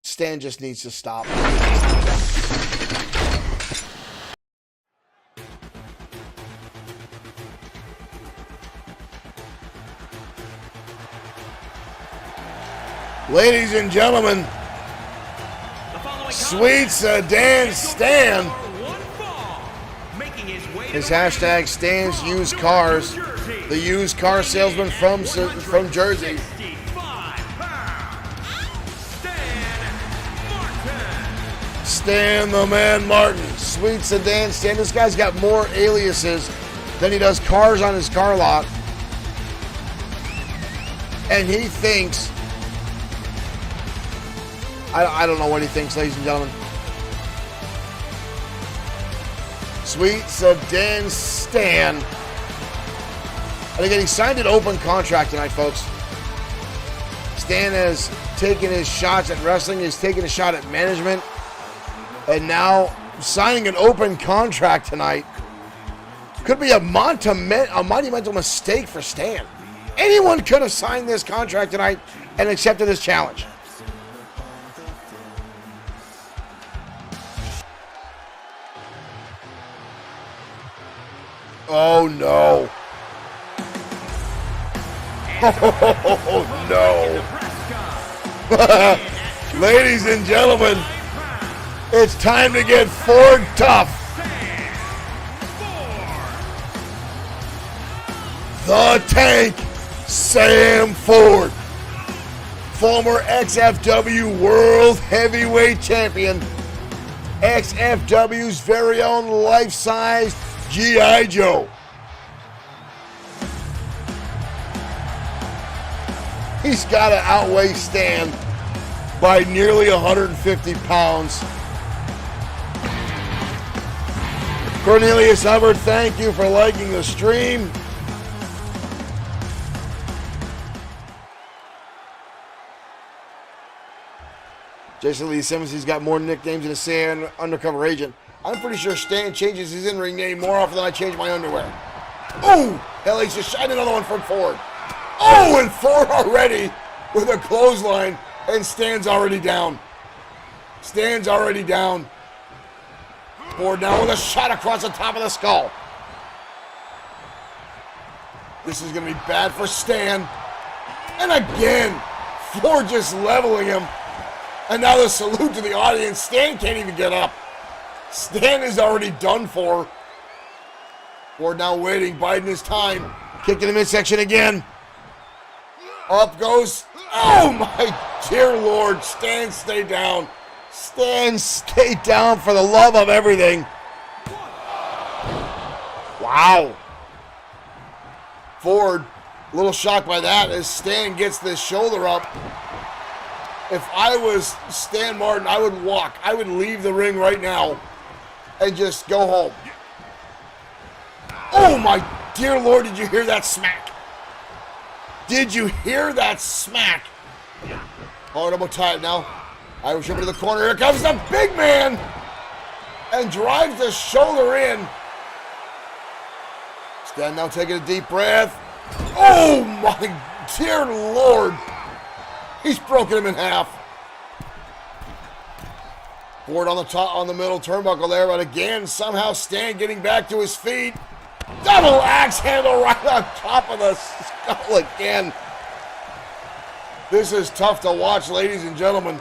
Stan just needs to stop. Ladies and gentlemen, Sweet Sedan Stan. His hashtag stands used cars. The used car salesman from Jersey. Stan the Man Martin. Sweet Sedan Stan. This guy's got more aliases than he does cars on his car lot. And he thinks... I don't know what he thinks, ladies and gentlemen. Sweet Sedan Stan And again, he signed an open contract tonight, folks. Stan has taken his shots at wrestling. He's taken a shot at management. And now signing an open contract tonight could be a monumental mistake for Stan. Anyone could have signed this contract tonight and accepted this challenge. Oh, no. Oh, no. Ladies and gentlemen, it's time to get Ford tough. The Tank, Sam Ford. Former XFW World Heavyweight Champion. XFW's very own life-size G.I. Joe. He's got to outweigh Stan by nearly 150 pounds. Cornelius Hubbard, thank you for liking the stream. Jason Lee Simmons, he's got more nicknames than a Stan undercover agent. I'm pretty sure Stan changes his in-ring name more often than I change my underwear. Oh, hell, he's just shining another one from Ford. Oh, and Ford already with a clothesline, and Stan's already down. Stan's already down. Ford now with a shot across the top of the skull. This is going to be bad for Stan. And again, Ford just leveling him. And now the salute to the audience. Stan can't even get up. Stan is already done for. Ford now waiting, biding his time. Kick in the midsection again. Up goes. Oh my dear Lord. Stan, stay down. Stan, stay down for the love of everything. Wow. Ford, a little shocked by that as Stan gets this shoulder up. If I was Stan Martin, I would walk. I would leave the ring right now and just go home. Oh my dear Lord, did you hear that smack? Did you hear that smack? Oh, double time now. Irish over to the corner. Here comes the big man. And drives the shoulder in. Stan now taking a deep breath. Oh my dear Lord. He's broken him in half. Ford on the top, on the middle turnbuckle there, but again, somehow Stan getting back to his feet. Double axe handle right on top of the skull again. This is tough to watch, ladies and gentlemen.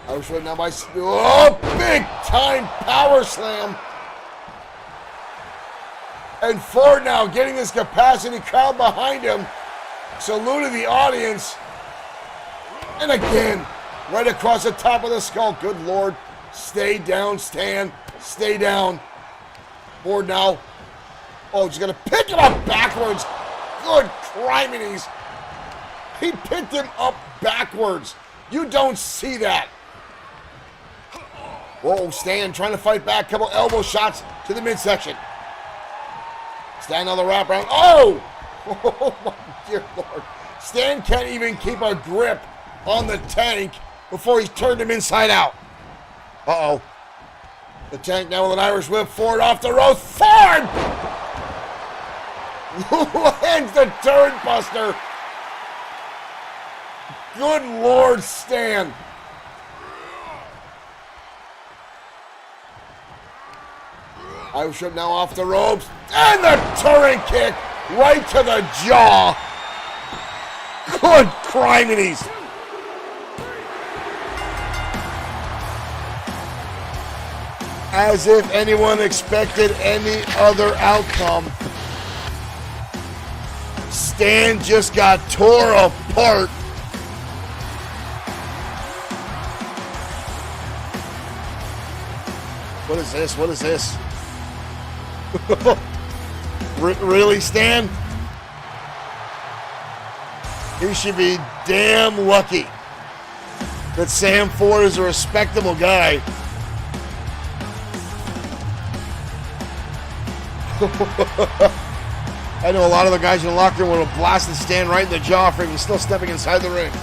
I was showing now by, oh, big time power slam. And Ford now getting this capacity crowd behind him. Saluted the audience. And again, right across the top of the skull. Good Lord. Stay down, Stan. Stay down. Ford now. Oh, he's going to pick him up backwards. Good criminies. He picked him up backwards. You don't see that. Whoa, Stan trying to fight back. Couple elbow shots to the midsection. Stan on the wraparound. Oh! Oh, my dear Lord. Stan can't even keep a grip on the Tank before he's turned him inside out. Uh-oh. The Tank now with an Irish whip. Ford off the ropes. Ford! Lands the turd buster. Good Lord, Stan. Irish whip now off the ropes. And the turret kick right to the jaw. Good criminies. As if anyone expected any other outcome. Stan just got tore apart. What is this? What is this? Really, Stan? He should be damn lucky that Sam Ford is a respectable guy. I know a lot of the guys in the locker room would have blasted Stan right in the jaw for him still stepping inside the ring.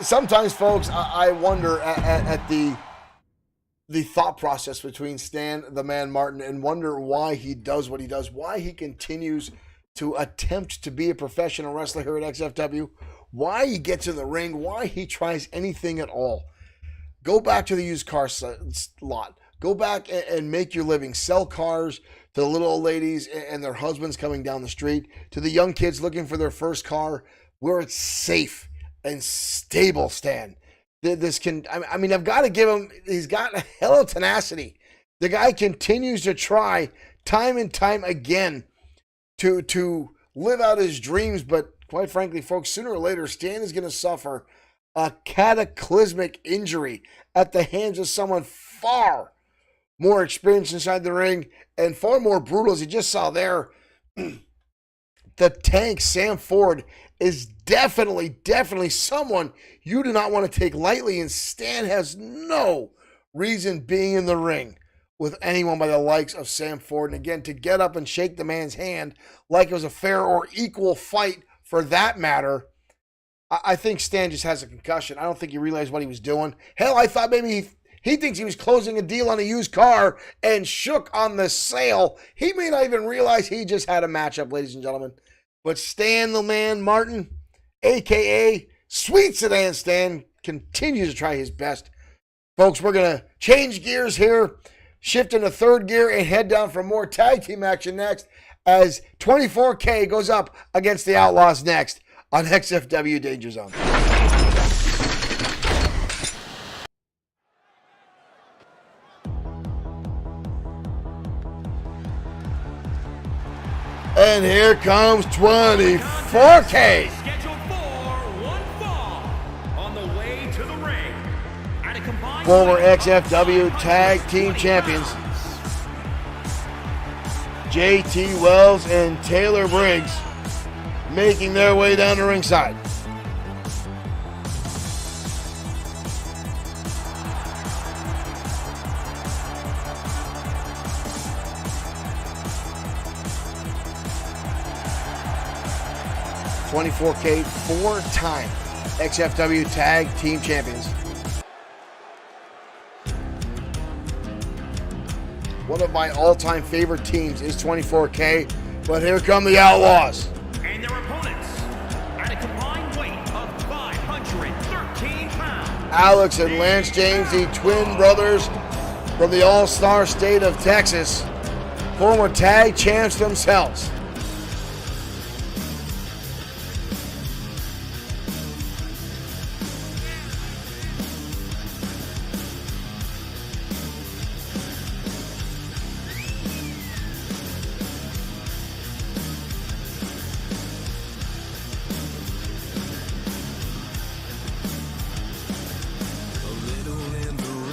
Sometimes, folks, I wonder at the thought process between Stan the Man Martin and wonder why he does what he does, why he continues to attempt to be a professional wrestler here at XFW, why he gets in the ring, why he tries anything at all. Go back to the used car lot. Go back and make your living. Sell cars to the little old ladies and their husbands coming down the street, to the young kids looking for their first car, where it's safe and stable, Stan. I've got to give him, he's got a hell of tenacity. The guy continues to try time and time again to live out his dreams, but quite frankly, folks, sooner or later, Stan is going to suffer a cataclysmic injury at the hands of someone far more experienced inside the ring and far more brutal, as you just saw there. The Tank, Sam Ford, is definitely someone you do not want to take lightly, and Stan has no reason being in the ring with anyone by the likes of Sam Ford. And again, to get up and shake the man's hand like it was a fair or equal fight for that matter, I think Stan just has a concussion. I don't think he realized what he was doing. Hell, I thought maybe he thinks he was closing a deal on a used car and shook on the sale. He may not even realize he just had a matchup, ladies and gentlemen. But Stan the Man Martin, a.k.a. Sweet Sedan Stan, continues to try his best. Folks, we're going to change gears here, shift into third gear, and head down for more tag team action next as 24K goes up against the Outlaws next on XFW Danger Zone. And here comes 24K. Scheduled for one fall on the way to the ring. At a combined Former XFW Tag Team Champions JT Wells and Taylor Briggs making their way down the ringside. $24K, four-time XFW Tag Team Champions. One of my all-time favorite teams is 24K, but here come the Outlaws. And their opponents, at a combined weight of 513 pounds. Alex and Lance James, the twin brothers from the all-star state of Texas, former tag champs themselves.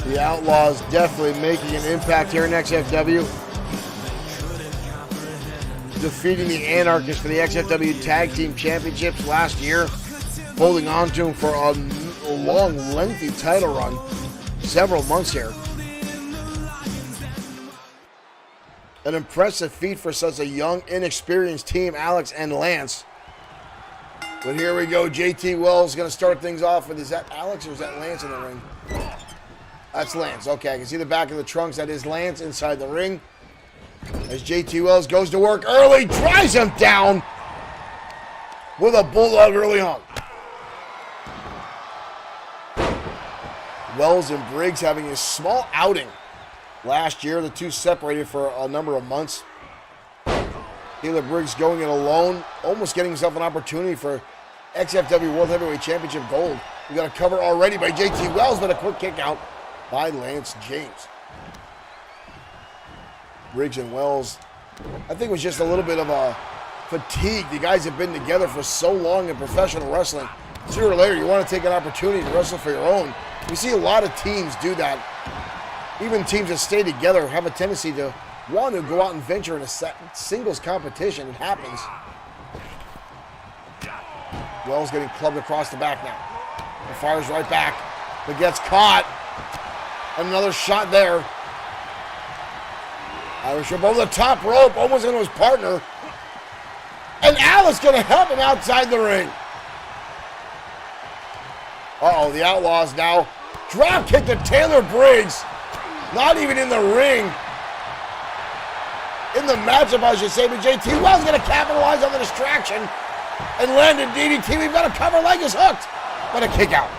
The Outlaws definitely making an impact here in XFW. Defeating the Anarchists for the XFW Tag Team Championships last year. Holding on to them for a long, lengthy title run. Several months here. An impressive feat for such a young, inexperienced team, Alex and Lance. But here we go. JT Wells going to start things off with, is that Alex or is that Lance in the ring? That's Lance. Okay, I can see the back of the trunks. That is Lance inside the ring. As JT Wells goes to work early, drives him down with a bulldog early on. Wells and Briggs having a small outing last year. The two separated for a number of months. Taylor Briggs going it alone, almost getting himself an opportunity for XFW World Heavyweight Championship gold. We got a cover already by JT Wells, but a quick kick out by Lance James. Briggs and Wells, I think it was just a little bit of a fatigue. The guys have been together for so long in professional wrestling. Sooner or later, you want to take an opportunity to wrestle for your own. You see a lot of teams do that. Even teams that stay together have a tendency to want to go out and venture in a singles competition. It happens. Wells getting clubbed across the back now. He fires right back, but gets caught. Another shot there. Irish whip over the top rope, almost into his partner. And Alex going to help him outside the ring. Uh-oh, the Outlaws now. Drop kick to Taylor Briggs. Not even in the ring. In the matchup, I should say, but JT Wells going to capitalize on the distraction and land a DDT. We've got a cover, leg is hooked. But a kick out.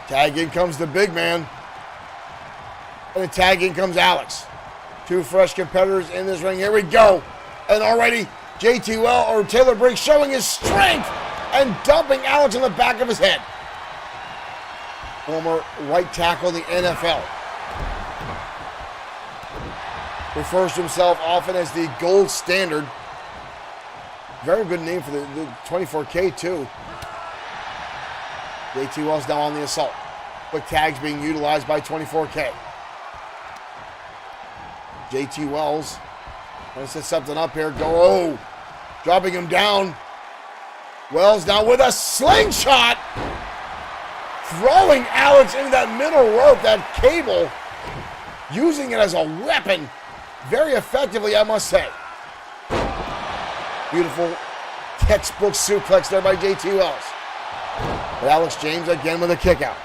Tag in comes the big man. And the tag in comes Alex. Two fresh competitors in this ring. Here we go. And already JT Wells or Taylor Briggs showing his strength and dumping Alex in the back of his head. Former right tackle in the NFL. Refers to himself often as the gold standard. Very good name for the 24K too. JT Wells now on the assault. Quick tags being utilized by 24K. JT Wells trying to set something up here. Dropping him down. Wells now with a slingshot. Throwing Alex into that middle rope, that cable. Using it as a weapon. Very effectively, I must say. Beautiful textbook suplex there by JT Wells. But Alex James again with a kick out.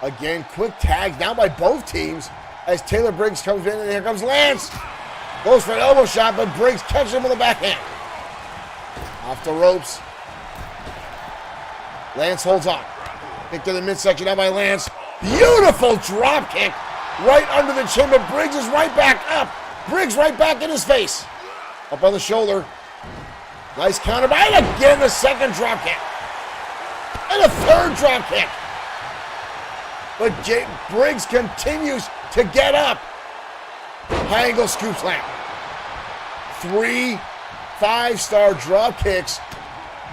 Again, quick tags now by both teams as Taylor Briggs comes in, and here comes Lance. Goes for an elbow shot, but Briggs catches him with a backhand. Off the ropes. Lance holds on. Kick to the midsection now by Lance. Beautiful drop kick right under the chin, but Briggs is right back up. Briggs right back in his face. Up on the shoulder. Nice counter by, and again the second drop kick. And a third drop kick. But Briggs continues to get up. High angle scoop slam. 3 5-star drop kicks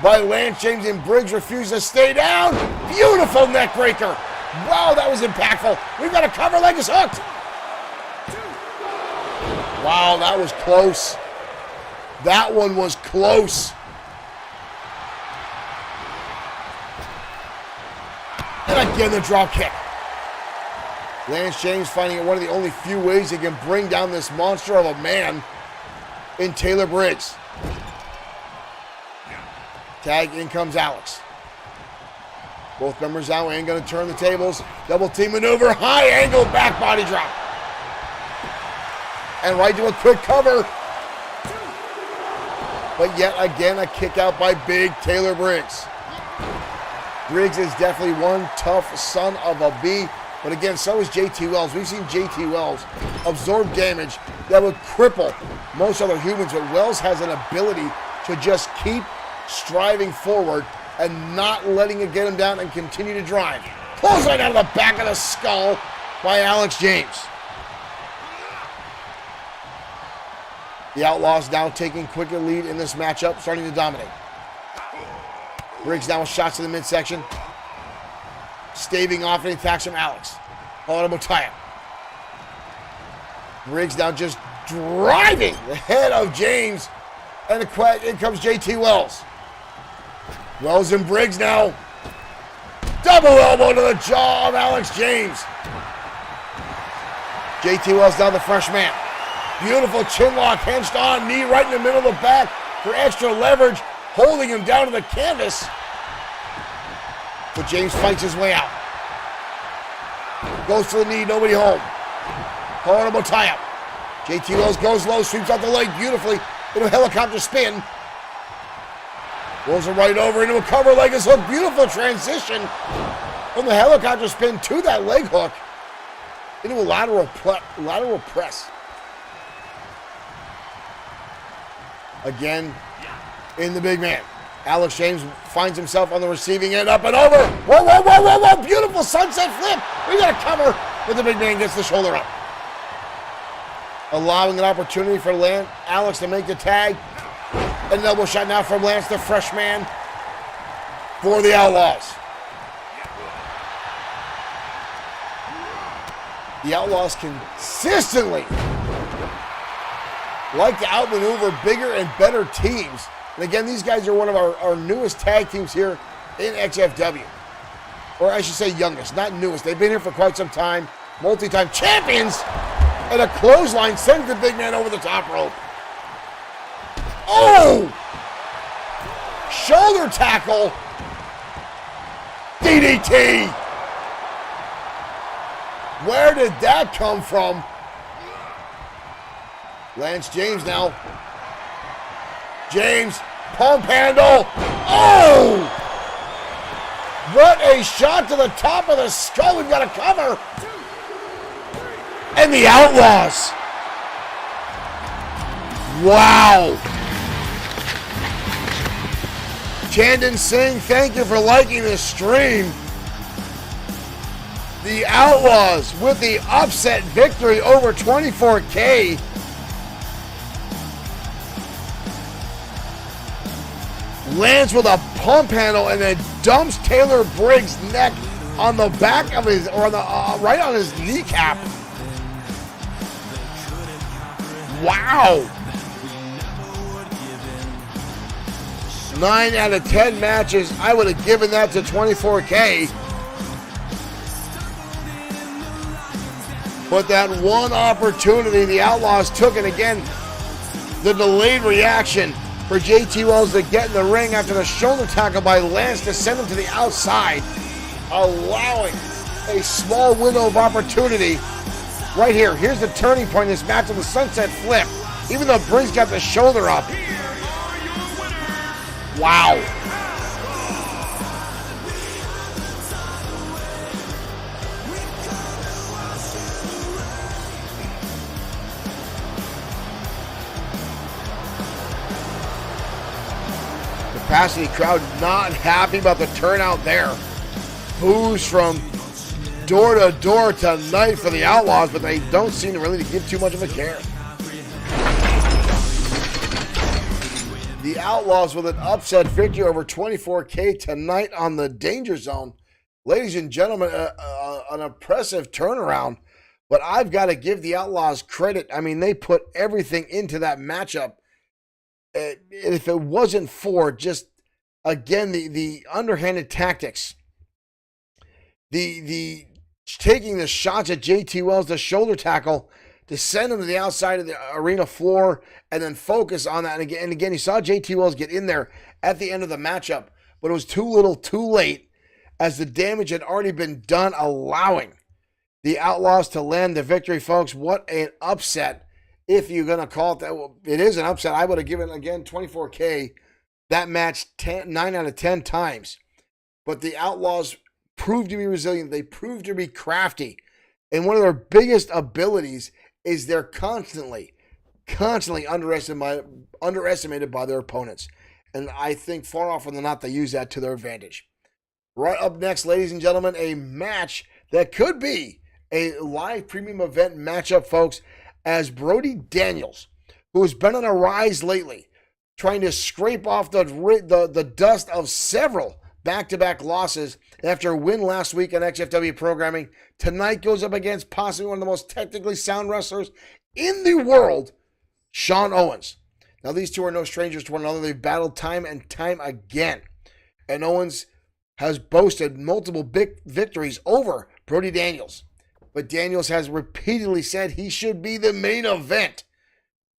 by Lance James, and Briggs refuses to stay down. Beautiful neck breaker. Wow, that was impactful. We've got a cover, leg is hooked. Wow, that was close. That one was close. And again, the drop kick. Lance James finding it one of the only few ways he can bring down this monster of a man in Taylor Briggs. Tag, in comes Alex. Both members now ain't going to turn the tables. Double team maneuver, high angle back body drop. And right to a quick cover. But yet again, a kick out by big Taylor Briggs. Briggs is definitely one tough son of a bee. But again, so is JT Wells. We've seen JT Wells absorb damage that would cripple most other humans, but Wells has an ability to just keep striving forward and not letting it get him down and continue to drive. Pulls right out of the back of the skull by Alex James. The Outlaws now taking quicker lead in this matchup, starting to dominate. Briggs now with shots to the midsection. Staving off any attacks from Alex. Audible tie-up. Briggs now just driving the head of James. And in comes JT Wells. Wells and Briggs now. Double elbow to the jaw of Alex James. JT Wells down the fresh man. Beautiful chin lock, hinged on, knee right in the middle of the back for extra leverage, holding him down to the canvas. But James fights his way out. Goes for the knee, nobody home. Horrible tie-up. JT Wells goes low, sweeps out the leg beautifully into a helicopter spin. Rolls him right over into a cover, leg is hooked. Beautiful transition from the helicopter spin to that leg hook into a lateral press. Again, in the big man. Alex James finds himself on the receiving end, up and over. Whoa, whoa, whoa, whoa, whoa. Beautiful sunset flip. We got a cover, but the big man gets the shoulder up. Allowing an opportunity for Alex to make the tag. An elbow shot now from Lance, the fresh man, for the Outlaws. The Outlaws consistently like to outmaneuver bigger and better teams. And again, these guys are one of our newest tag teams here in XFW. or I should say youngest, not newest. They've been here for quite some time, multi-time champions, and a clothesline sends the big man over the top rope. Oh! Shoulder tackle. DDT. Where did that come from? Lance James now. James, pump handle. Oh! What a shot to the top of the skull. We've got a cover. And the Outlaws. Wow. Chandan Singh, thank you for liking the stream. The Outlaws with the upset victory over 24K. Lands with a pump handle and then dumps Taylor Briggs' neck on the back of his, or on the right on his kneecap. Wow. 9 out of 10 matches, I would have given that to 24K. But that one opportunity the Outlaws took, and again, the delayed reaction for JT Wells to get in the ring after the shoulder tackle by Lance to send him to the outside, allowing a small window of opportunity. Right here, here's the turning point in this match of the sunset flip. Even though Briggs got the shoulder up. Wow. Capacity crowd not happy about the turnout there. Boos from door to door tonight for the Outlaws, but they don't seem to really give too much of a care. The Outlaws with an upset victory over 24K tonight on the Danger Zone. Ladies and gentlemen, an impressive turnaround, but I've got to give the Outlaws credit. I mean, they put everything into that matchup. If it wasn't for just, again, the underhanded tactics, the taking the shots at JT Wells, the shoulder tackle, to send him to the outside of the arena floor and then focus on that. And again, you saw JT Wells get in there at the end of the matchup, but it was too little too late as the damage had already been done, allowing the Outlaws to land the victory, folks. What an upset. If you're going to call it that, well, it is an upset. I would have given, again, 24K that match 9 out of 10 times. But the Outlaws proved to be resilient. They proved to be crafty. And one of their biggest abilities is they're constantly underestimated by their opponents. And I think far often than not, they use that to their advantage. Right up next, ladies and gentlemen, a match that could be a live premium event matchup, folks, as Brody Daniels, who has been on a rise lately, trying to scrape off the dust of several back-to-back losses after a win last week on XFW programming, tonight goes up against possibly one of the most technically sound wrestlers in the world, Sean Owens. Now, these two are no strangers to one another. They've battled time and time again. And Owens has boasted multiple big victories over Brody Daniels. But Daniels has repeatedly said he should be the main event.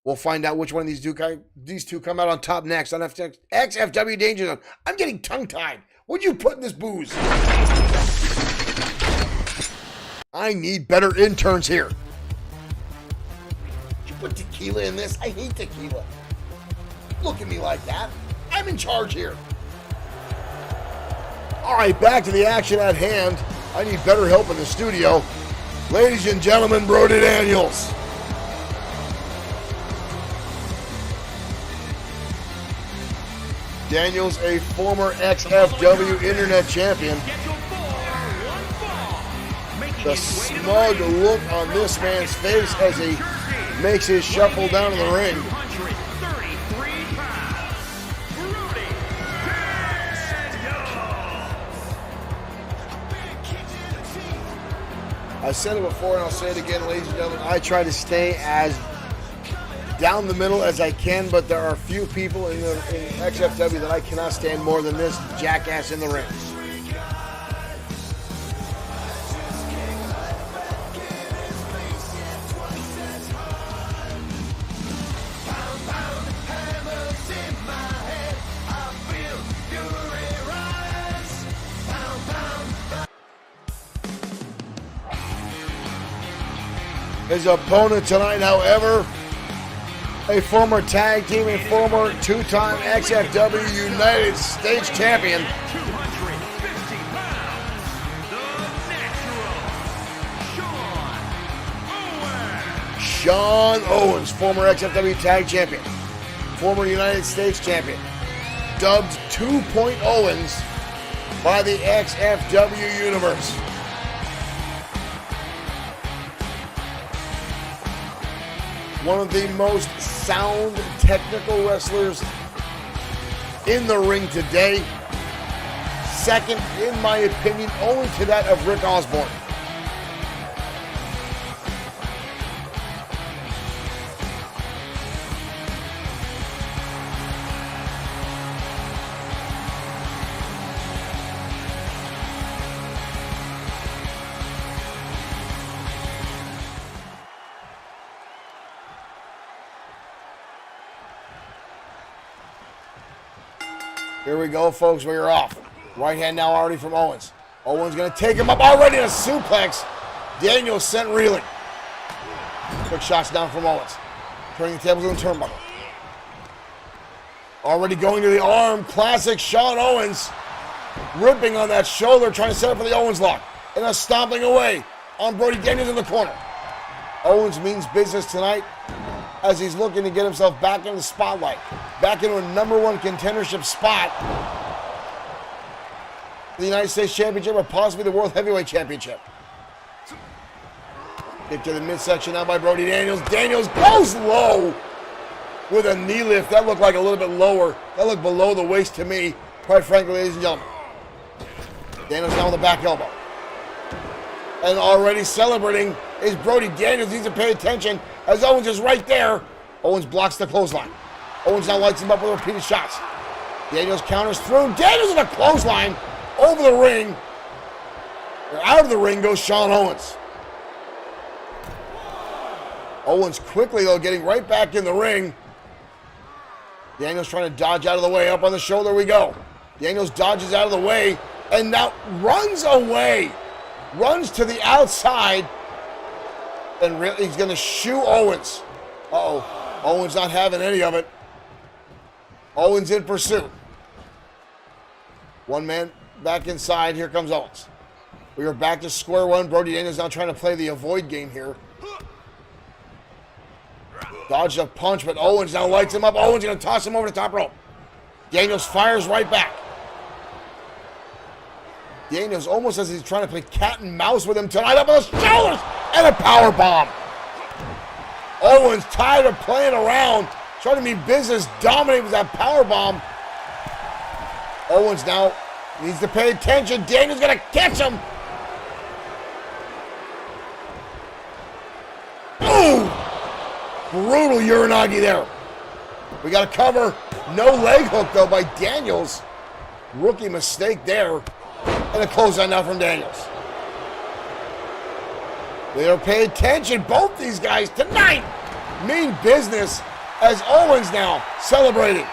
We'll find out which one of these two come out on top next on XFW Danger Zone. I'm getting tongue-tied. What'd you put in this booze? I need better interns here. Did you put tequila in this? I hate tequila. Look at me like that. I'm in charge here. All right, back to the action at hand. I need better help in the studio. Ladies and gentlemen, Brody Daniels. Daniels, a former XFW Internet champion. The smug look on this man's face as he makes his shuffle down to the ring. I said it before and I'll say it again, ladies and gentlemen. I try to stay as down the middle as I can, but there are a few people in XFW that I cannot stand more than this jackass in the ring. His opponent tonight, however, a former tag team and former two-time XFW United States champion. 250 pounds, the natural, Sean Owens, former XFW tag champion, former United States champion, dubbed 2.0 Owens by the XFW Universe. One of the most sound technical wrestlers in the ring today. Second, in my opinion, only to that of Rick Osborne. Here we go, folks. We are off. Right hand now already from Owens. Owens going to take him up already in a suplex. Daniels sent reeling. Quick shots down from Owens. Turning the tables in the turnbuckle. Already going to the arm. Classic Sean Owens. Ripping on that shoulder, trying to set up for the Owens lock. And a stomping away on Brody Daniels in the corner. Owens means business tonight as he's looking to get himself back in the spotlight. Back into a #1 contendership spot. The United States Championship or possibly the World Heavyweight Championship. Kick to the midsection now by Brody Daniels. Daniels goes low with a knee lift. That looked like a little bit lower. That looked below the waist to me, quite frankly, ladies and gentlemen. Daniels now with the back elbow. And already celebrating is Brody Daniels. Needs to pay attention as Owens is right there. Owens blocks the clothesline. Owens now lights him up with repeated shots. Daniels counters through. Daniels with a clothesline over the ring. Out of the ring goes Sean Owens. Owens quickly, though, getting right back in the ring. Daniels trying to dodge out of the way. Up on the shoulder we go. Daniels dodges out of the way and now runs away. Runs to the outside. And really, he's going to shoe Owens. Uh-oh. Owens not having any of it. Owens in pursuit. One man back inside. Here comes Owens. We are back to square one. Brody Daniels now trying to play the avoid game here. Dodged a punch, but Owens now lights him up. Owens going to toss him over the top rope. Daniels fires right back. Daniels almost as he's trying to play cat and mouse with him tonight. Up on the shoulders and a power bomb. Owens tired of playing around, trying to mean business, dominate with that power bomb. Owens now needs to pay attention. Daniels gonna catch him. Ooh! Brutal Uranagi there. We got a cover. No leg hook though by Daniels. Rookie mistake there. And a closeout now from Daniels. They don't pay attention. Both these guys tonight mean business as Owens now celebrating.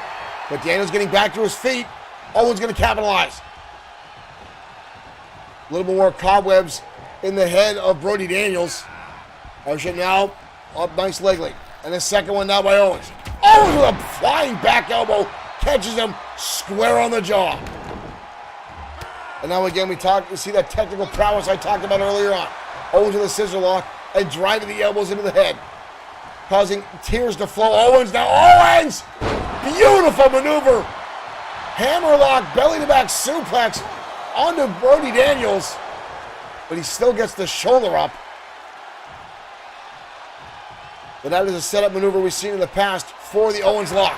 But Daniels getting back to his feet. Owens going to capitalize. A little bit more cobwebs in the head of Brody Daniels. Ocean now up nice leg lead. And the second one now by Owens. Owens with a flying back elbow. Catches him square on the jaw. And now again we see that technical prowess I talked about earlier on. Owens with a scissor lock and driving the elbows into the head, causing tears to flow. Owens now, Owens! Beautiful maneuver. Hammerlock, belly to back suplex onto Brody Daniels, but he still gets the shoulder up. But that is a setup maneuver we've seen in the past for the Owens lock.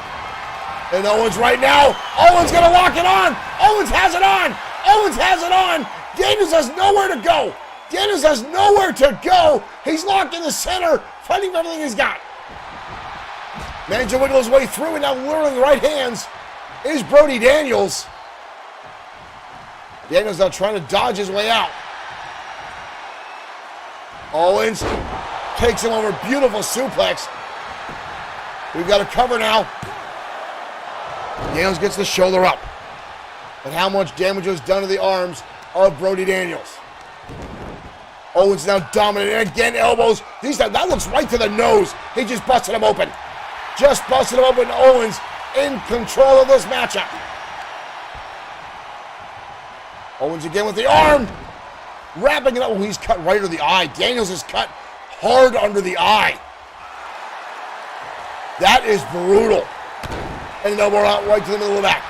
And Owens right now, Owens gonna lock it on. Owens has it on. Owens has it on. Daniels has nowhere to go. Daniels has nowhere to go. He's locked in the center, fighting for everything he's got. Managed to wiggle his way through, and now literally in the right hands is Brody Daniels. Daniels now trying to dodge his way out. Owens takes him over, beautiful suplex. We've got a cover now. Daniels gets the shoulder up. But how much damage was done to the arms of Brody Daniels? Owens now dominating again, elbows. That looks right to the nose. He just busted him open. Just busted him open. Owens in control of this matchup. Owens again with the arm. Wrapping it up. Oh, he's cut right under the eye. Daniels is cut hard under the eye. That is brutal. And an elbow out right to the middle of the back.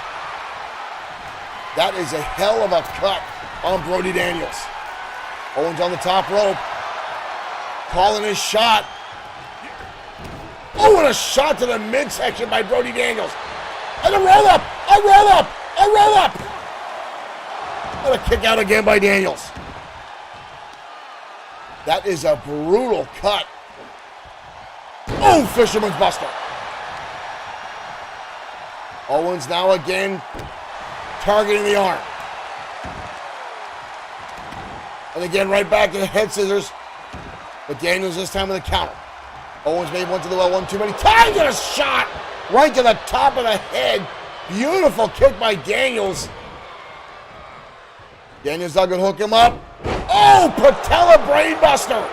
That is a hell of a cut on Brody Daniels. Owens on the top rope. Calling his shot. Oh, and a shot to the midsection by Brody Daniels. And a roll up. A roll up. A roll up. And a kick out again by Daniels. That is a brutal cut. Oh, Fisherman's Buster. Owens now again targeting the arm. And again, right back to the head scissors. But Daniels this time with a counter. Owens made one to the well one too many times and a shot right to the top of the head. Beautiful kick by Daniels. Daniels now gonna hook him up. Oh, patella brainbuster.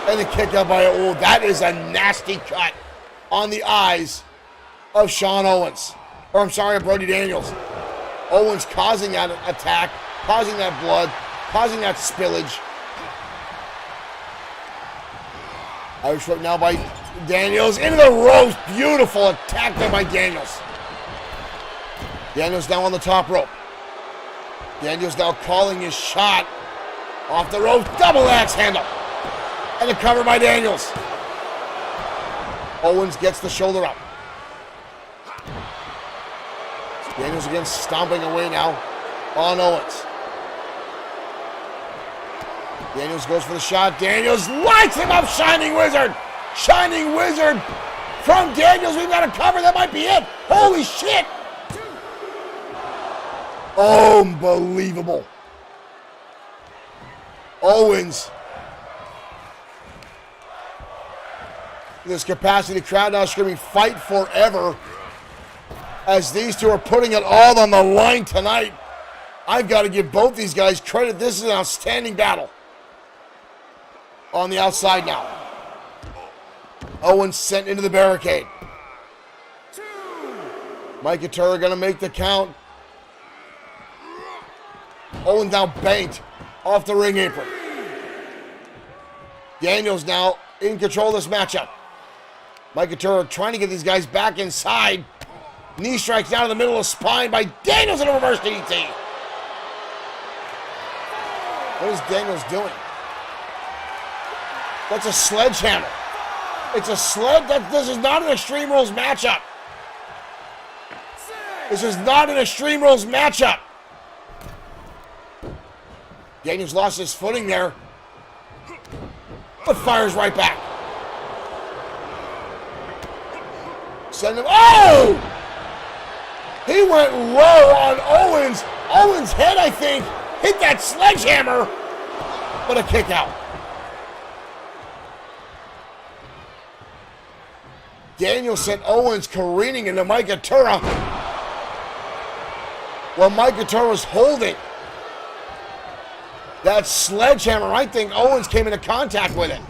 And the kick out by, oh, that is a nasty cut on the eyes of Sean Owens. Or I'm sorry, Brody Daniels. Owens causing that attack, causing that blood, causing that spillage. Irish whip now by Daniels into the ropes. Beautiful attack there by Daniels. Daniels now on the top rope. Daniels now calling his shot off the rope. Double axe handle. And the cover by Daniels. Owens gets the shoulder up. Daniels again stomping away now on Owens. Daniels goes for the shot. Daniels lights him up. Shining Wizard. Shining Wizard from Daniels. We've got a cover. That might be it. Holy shit. Unbelievable. Owens. This capacity crowd now screaming fight forever as these two are putting it all on the line tonight. I've got to give both these guys credit. This is an outstanding battle. On the outside now. Owens sent into the barricade. Mike Itura going to make the count. Owens now banked off the ring apron. Daniels now in control of this matchup. Mike Itura trying to get these guys back inside. Knee strikes down in the middle of the spine by Daniels in a reverse DDT. What is Daniels doing? That's a sledgehammer. It's a sled. This is not an Extreme Rules matchup. This is not an Extreme Rules matchup. Daniels lost his footing there, but fires right back. Send him. Oh! He went low on Owens. Owens' head, I think, hit that sledgehammer, but a kick out. Daniels sent Owens careening into Mike Itura, while Mike Itura was holding that sledgehammer. I think Owens came into contact with it.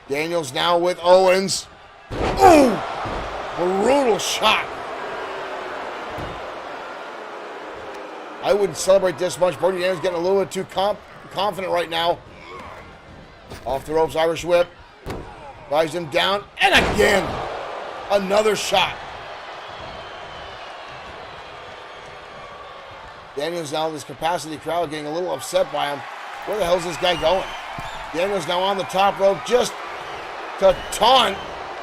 Daniels now with Owens. Ooh! Brutal shot. I wouldn't celebrate this much. Brody Daniels getting a little bit too confident right now. Off the ropes, Irish whip. Drives him down. And again, another shot. Daniels now in this capacity crowd getting a little upset by him. Where the hell is this guy going? Daniels now on the top rope just to taunt.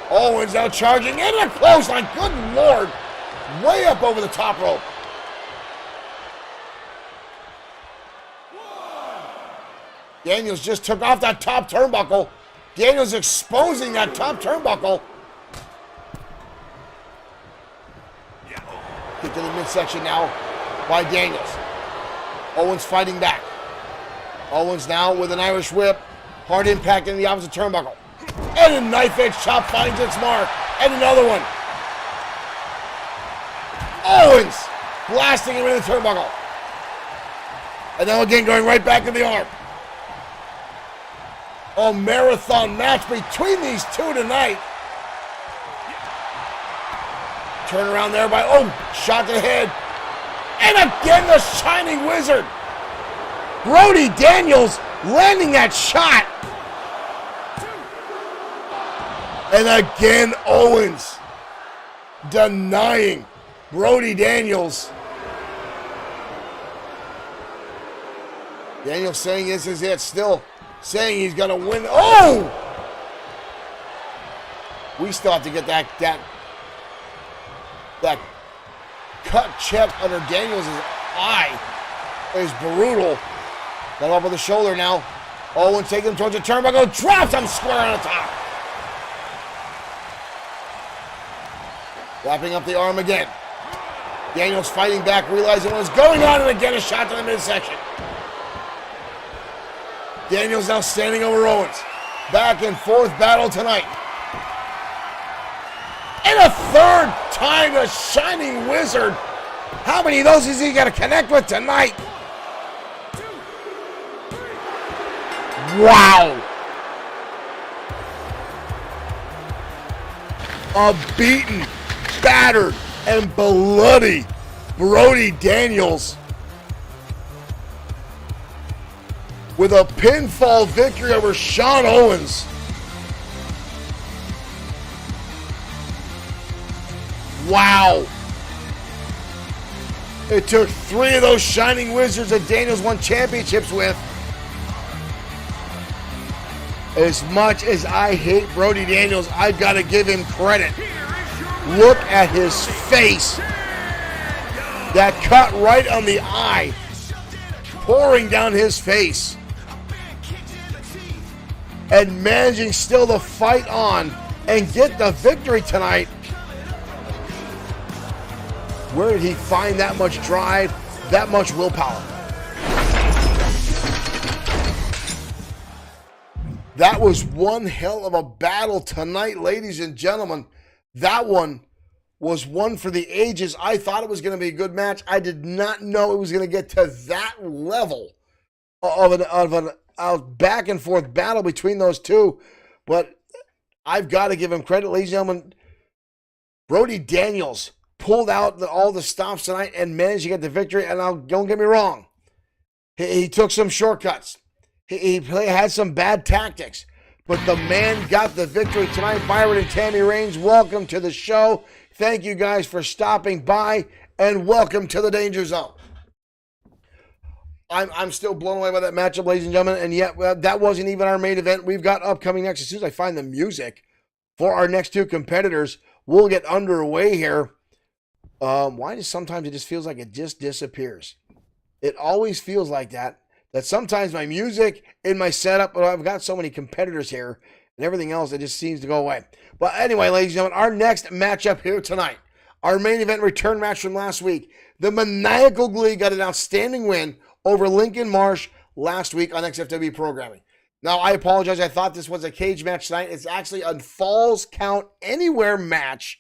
Owens now charging into a clothesline. Good Lord. Way up over the top rope. Daniels just took off that top turnbuckle. Daniels exposing that top turnbuckle. Get to the midsection now by Daniels. Owens fighting back. Owens now with an Irish whip. Hard impact in the opposite turnbuckle. And a knife edge chop finds its mark. And another one. Owens blasting him into the turnbuckle. And then again going right back in the arm. A marathon match between these two tonight. Turn around there by, shot to the head. And again the Shining Wizard. Brody Daniels landing that shot. And again Owens denying Brody Daniels. Daniels saying this is it, still saying he's going to win. Oh! We still have to get that cut check under Daniels' eye. Is brutal. Got him up with the shoulder now. Owens taking him towards the turnbuckle, drops him square on the top. Wrapping up the arm again. Daniels fighting back, realizing what was going on, and again a shot to the midsection. Daniels now standing over Owens. Back and forth battle tonight. And a third time, the Shining Wizard. How many of those is he going to connect with tonight? Wow. A beaten, battered, and bloody Brody Daniels with a pinfall victory over Sean Owens. Wow. It took 3 of those Shining Wizards that Daniels won championships with. As much as I hate Brody Daniels, I've got to give him credit. Look at his face. That cut right on the eye, pouring down his face. And managing still to fight on and get the victory tonight. Where did he find that much drive, that much willpower? That was one hell of a battle tonight, ladies and gentlemen. That one was one for the ages. I thought it was going to be a good match. I did not know it was going to get to that level of a back and forth battle between those two. But I've got to give him credit, ladies and gentlemen. Brody Daniels pulled out all the stops tonight and managed to get the victory. And don't get me wrong, he took some shortcuts. He had some bad tactics, but the man got the victory tonight. Byron and Tammy Reigns, welcome to the show. Thank you guys for stopping by, and welcome to the Danger Zone. I'm still blown away by that matchup, ladies and gentlemen, and yet that wasn't even our main event. We've got upcoming next. As soon as I find the music for our next two competitors, we'll get underway here. Why does sometimes it just feels like it just disappears? It always feels like that. That sometimes my music in my setup, but I've got so many competitors here and everything else, it just seems to go away. But anyway, ladies and gentlemen, our next matchup here tonight, our main event return match from last week, the Maniacal Glee got an outstanding win over Lincoln Marsh last week on XFW programming. Now, I apologize. I thought this was a cage match tonight. It's actually a Falls Count Anywhere match.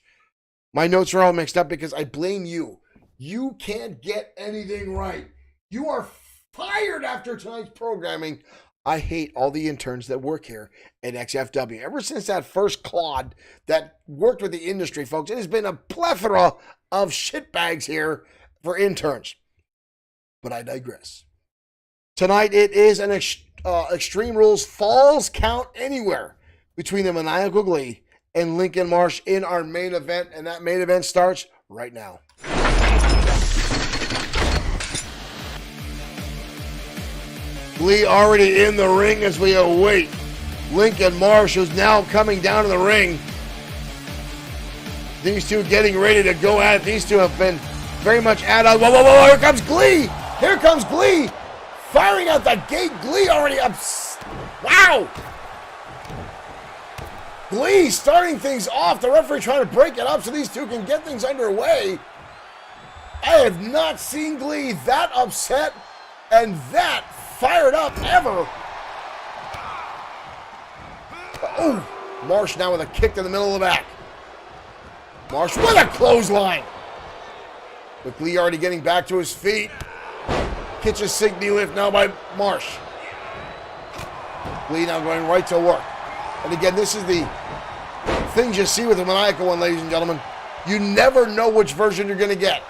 My notes are all mixed up because I blame you. You can't get anything right. You are fired after tonight's programming. I hate all the interns that work here at XFW. Ever since that first Claude that worked with the industry, folks, it has been a plethora of shitbags here for interns. But I digress. Tonight it is an Extreme Rules Falls Count Anywhere between the Maniacal Glee and Lincoln Marsh in our main event, and that main event starts right now. Glee already in the ring as we await Lincoln Marsh, who's now coming down to the ring. These two getting ready to go at it. These two have been very much at it. Whoa, whoa, whoa, here comes Glee. Here comes Glee. Firing out the gate. Glee already up. Wow. Glee starting things off. The referee trying to break it up so these two can get things underway. I have not seen Glee that upset and that fired up ever. Oh, Marsh now with a kick to the middle of the back. Marsh with a clothesline. With Glee already getting back to his feet. Kitchen sink knee lift now by Marsh. Glee now going right to work. And again, this is the things you see with the maniacal one, ladies and gentlemen. You never know which version you're going to get.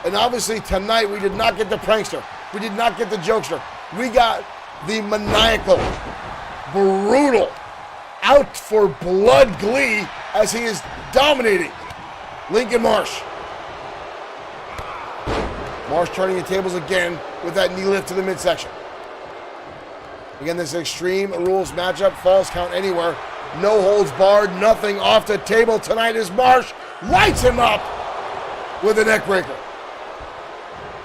And obviously tonight we did not get the prankster. We did not get the jokester. We got the maniacal, brutal, out for blood Glee as he is dominating Lincoln Marsh. Marsh turning the tables again with that knee lift to the midsection. Again, this Extreme Rules matchup, falls count anywhere. No holds barred, nothing off the table tonight as Marsh lights him up with a neck breaker.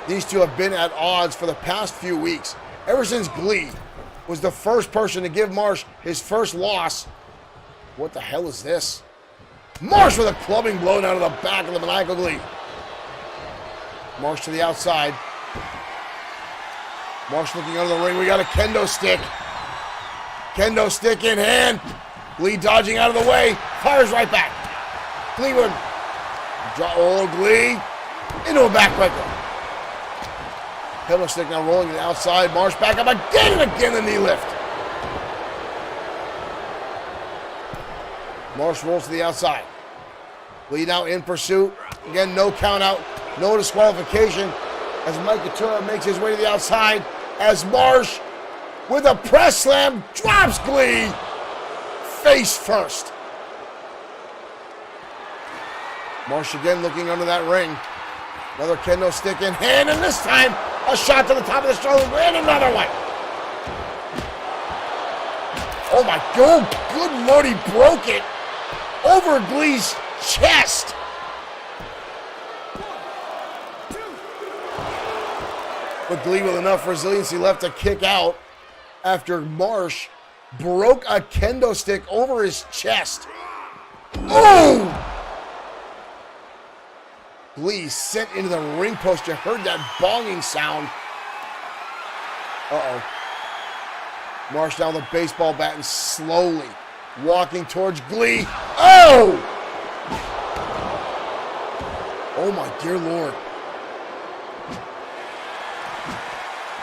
These two have been at odds for the past few weeks. Ever since Glee was the first person to give Marsh his first loss. What the hell is this? Marsh with a clubbing blow down to the back of the maniacal Glee. Marsh to the outside. Marsh looking under the ring. We got a kendo stick. Kendo stick in hand. Glee dodging out of the way. Fires right back. Glee would draw. Oh, Glee into a backbreaker. Kendo stick now rolling to the outside. Marsh back up again and again. The knee lift. Marsh rolls to the outside. Glee now in pursuit. Again, no count out. No disqualification as Mike Couture makes his way to the outside as Marsh with a press slam drops Glee face first. Marsh again looking under that ring. Another kendo stick in hand, and this time a shot to the top of the shoulder and another one. Oh my God, good Lord, he broke it over Glee's chest. But Glee with enough resiliency left to kick out after Marsh broke a kendo stick over his chest. Oh! Glee sent into the ring post. You heard that bonging sound. Uh-oh. Marsh down the baseball bat and slowly walking towards Glee. Oh! Oh my dear Lord.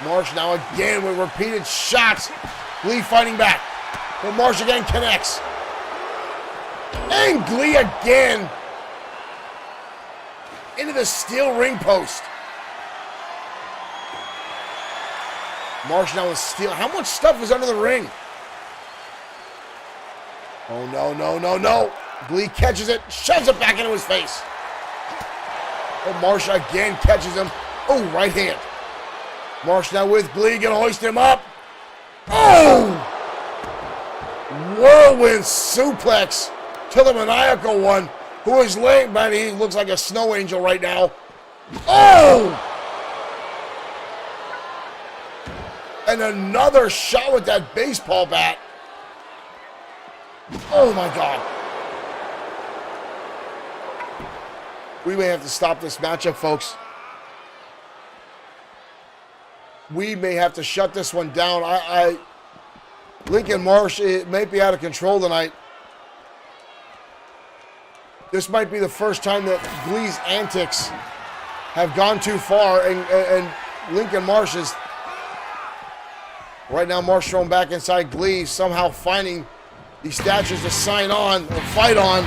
Marsh now again with repeated shots. Glee fighting back. But Marsh again connects. And Glee again into the steel ring post. Marsh now with steel. How much stuff is under the ring? Oh no, no, no, no. Glee catches it, shoves it back into his face. But Marsh again catches him. Oh, right hand. Marsh now with Glee, gonna hoist him up. Oh! Whirlwind suplex to the maniacal one, who is laying, man, he looks like a snow angel right now. Oh! And another shot with that baseball bat. Oh my God. We may have to stop this matchup, folks. We may have to shut this one down. Lincoln Marsh, it may be out of control tonight. This might be the first time that Glee's antics have gone too far, and Lincoln Marsh is right now. Marsh thrown back inside Glee, somehow finding these statues to sign on or fight on.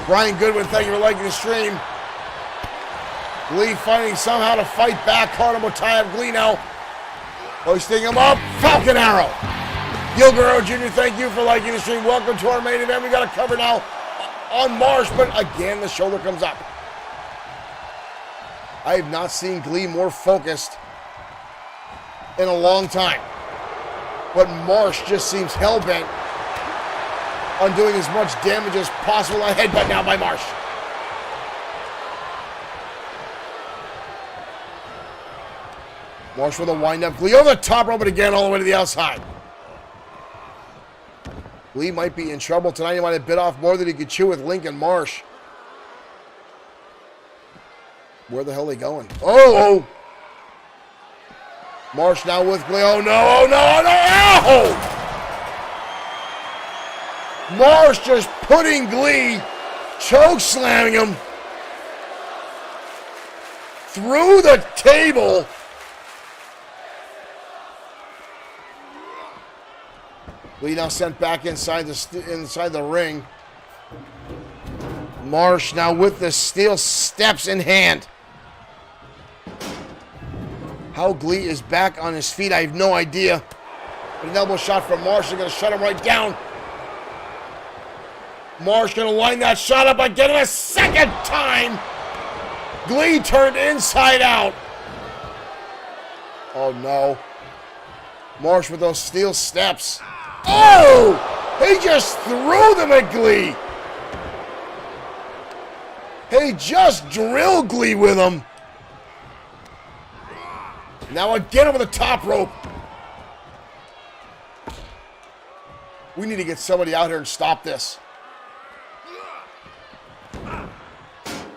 Brian Goodwin, thank you for liking the stream. Glee finding somehow to fight back. Carnival tie up Glee now. Hoisting him up. Falcon Arrow. Gil Guerrero Jr., thank you for liking the stream. Welcome to our main event. We got a cover now on Marsh, but again, the shoulder comes up. I have not seen Glee more focused in a long time. But Marsh just seems hell-bent on doing as much damage as possible. A headbutt now by Marsh. Marsh with a wind-up. Glee over the top rope, but again all the way to the outside. Glee might be in trouble tonight. He might have bit off more than he could chew with Lincoln Marsh. Where the hell are they going? Oh! Marsh now with Glee. Oh no, oh no, oh no! Oh! Marsh just putting Glee, choke slamming him. through the table. Lee now sent back inside the ring. Marsh now with the steel steps in hand. How Glee is back on his feet, I have no idea. But an elbow shot from Marsh is going to shut him right down. Marsh going to line that shot up again a second time. Glee turned inside out. Oh no. Marsh with those steel steps. Oh! He just threw them at Glee. He just drilled Glee with him. Now again over the top rope. We need to get somebody out here and stop this.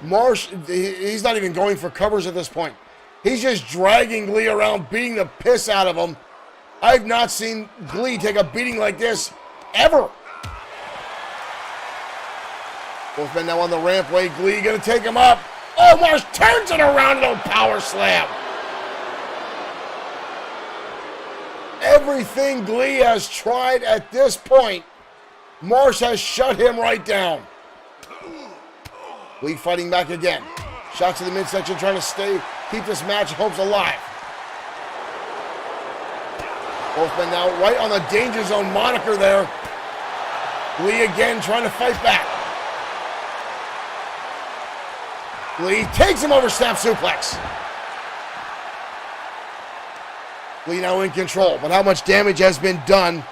Marsh, he's not even going for covers at this point. He's just dragging Glee around, beating the piss out of him. I've not seen Glee take a beating like this ever. Both men now on the rampway. Glee gonna take him up. Oh, Marsh turns it around and a power slam. Everything Glee has tried at this point, Marsh has shut him right down. Glee fighting back again. Shots to the midsection, trying to keep this match hopes alive. Both men now right on the Danger Zone moniker there. Glee again trying to fight back. Glee takes him over, snap suplex. Glee now in control, but how much damage has been done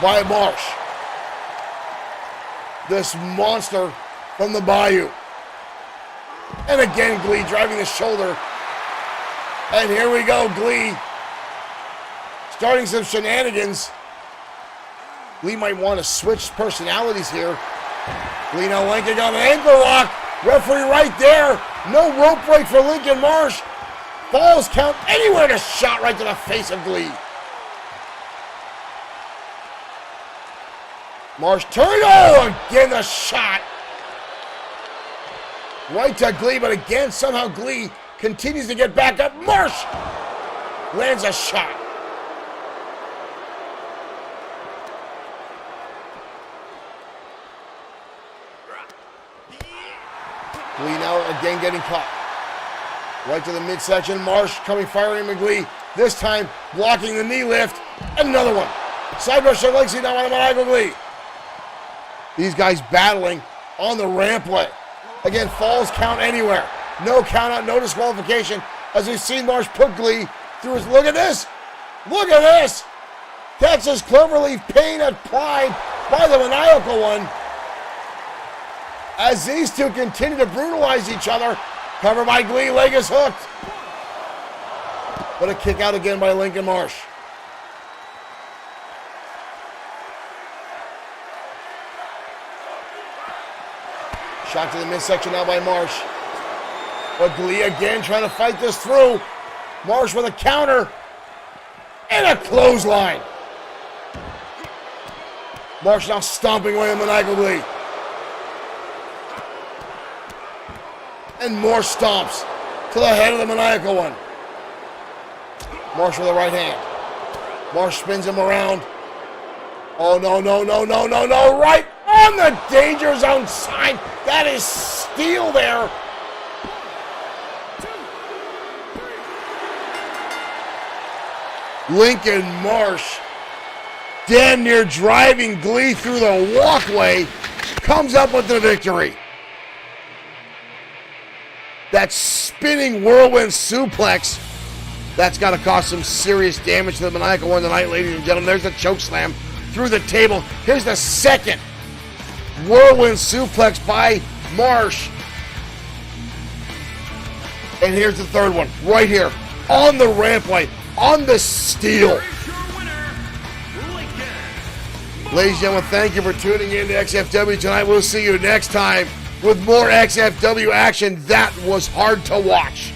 by Marsh? This monster from the Bayou. And again, Glee driving the shoulder. And here we go, Glee starting some shenanigans. Glee might want to switch personalities here. Glee now linking on an ankle lock. Referee right there. No rope break for Lincoln Marsh. Falls count anywhere, to shot right to the face of Glee. Marsh turned, oh, again the shot. Right to Glee, but again, somehow Glee continues to get back up. Marsh lands a shot. Glee now again getting caught. Right to the midsection. Marsh coming, firing McGlee. This time blocking the knee lift. Another one. Side rush to Lexi now on Michael Glee. These guys battling on the rampway. Again, falls count anywhere. No count out, no disqualification. As we've seen Marsh put Glee through his. Look at this. Look at this. Texas Cloverleaf pain applied by the maniacal one. As these two continue to brutalize each other. Cover by Glee, leg is hooked. But a kick out again by Lincoln Marsh. Shot to the midsection now by Marsh. But Glee again trying to fight this through. Marsh with a counter. And a clothesline. Marsh now stomping away at maniacal Glee. And more stomps to the head of the maniacal one. Marsh with the right hand. Marsh spins him around. Oh, no, no, no, no, no, no. Right on the Danger Zone sign. That is steel there. Lincoln Marsh, damn near driving Glee through the walkway, comes up with the victory. That spinning whirlwind suplex, that's got to cause some serious damage to the maniacal one tonight, ladies and gentlemen. There's the choke slam through the table. Here's the second whirlwind suplex by Marsh. And here's the third one, right here, on the rampway, on the steel. Ladies and gentlemen, thank you for tuning in to XFW tonight. We'll see you next time with more XFW action. That was hard to watch.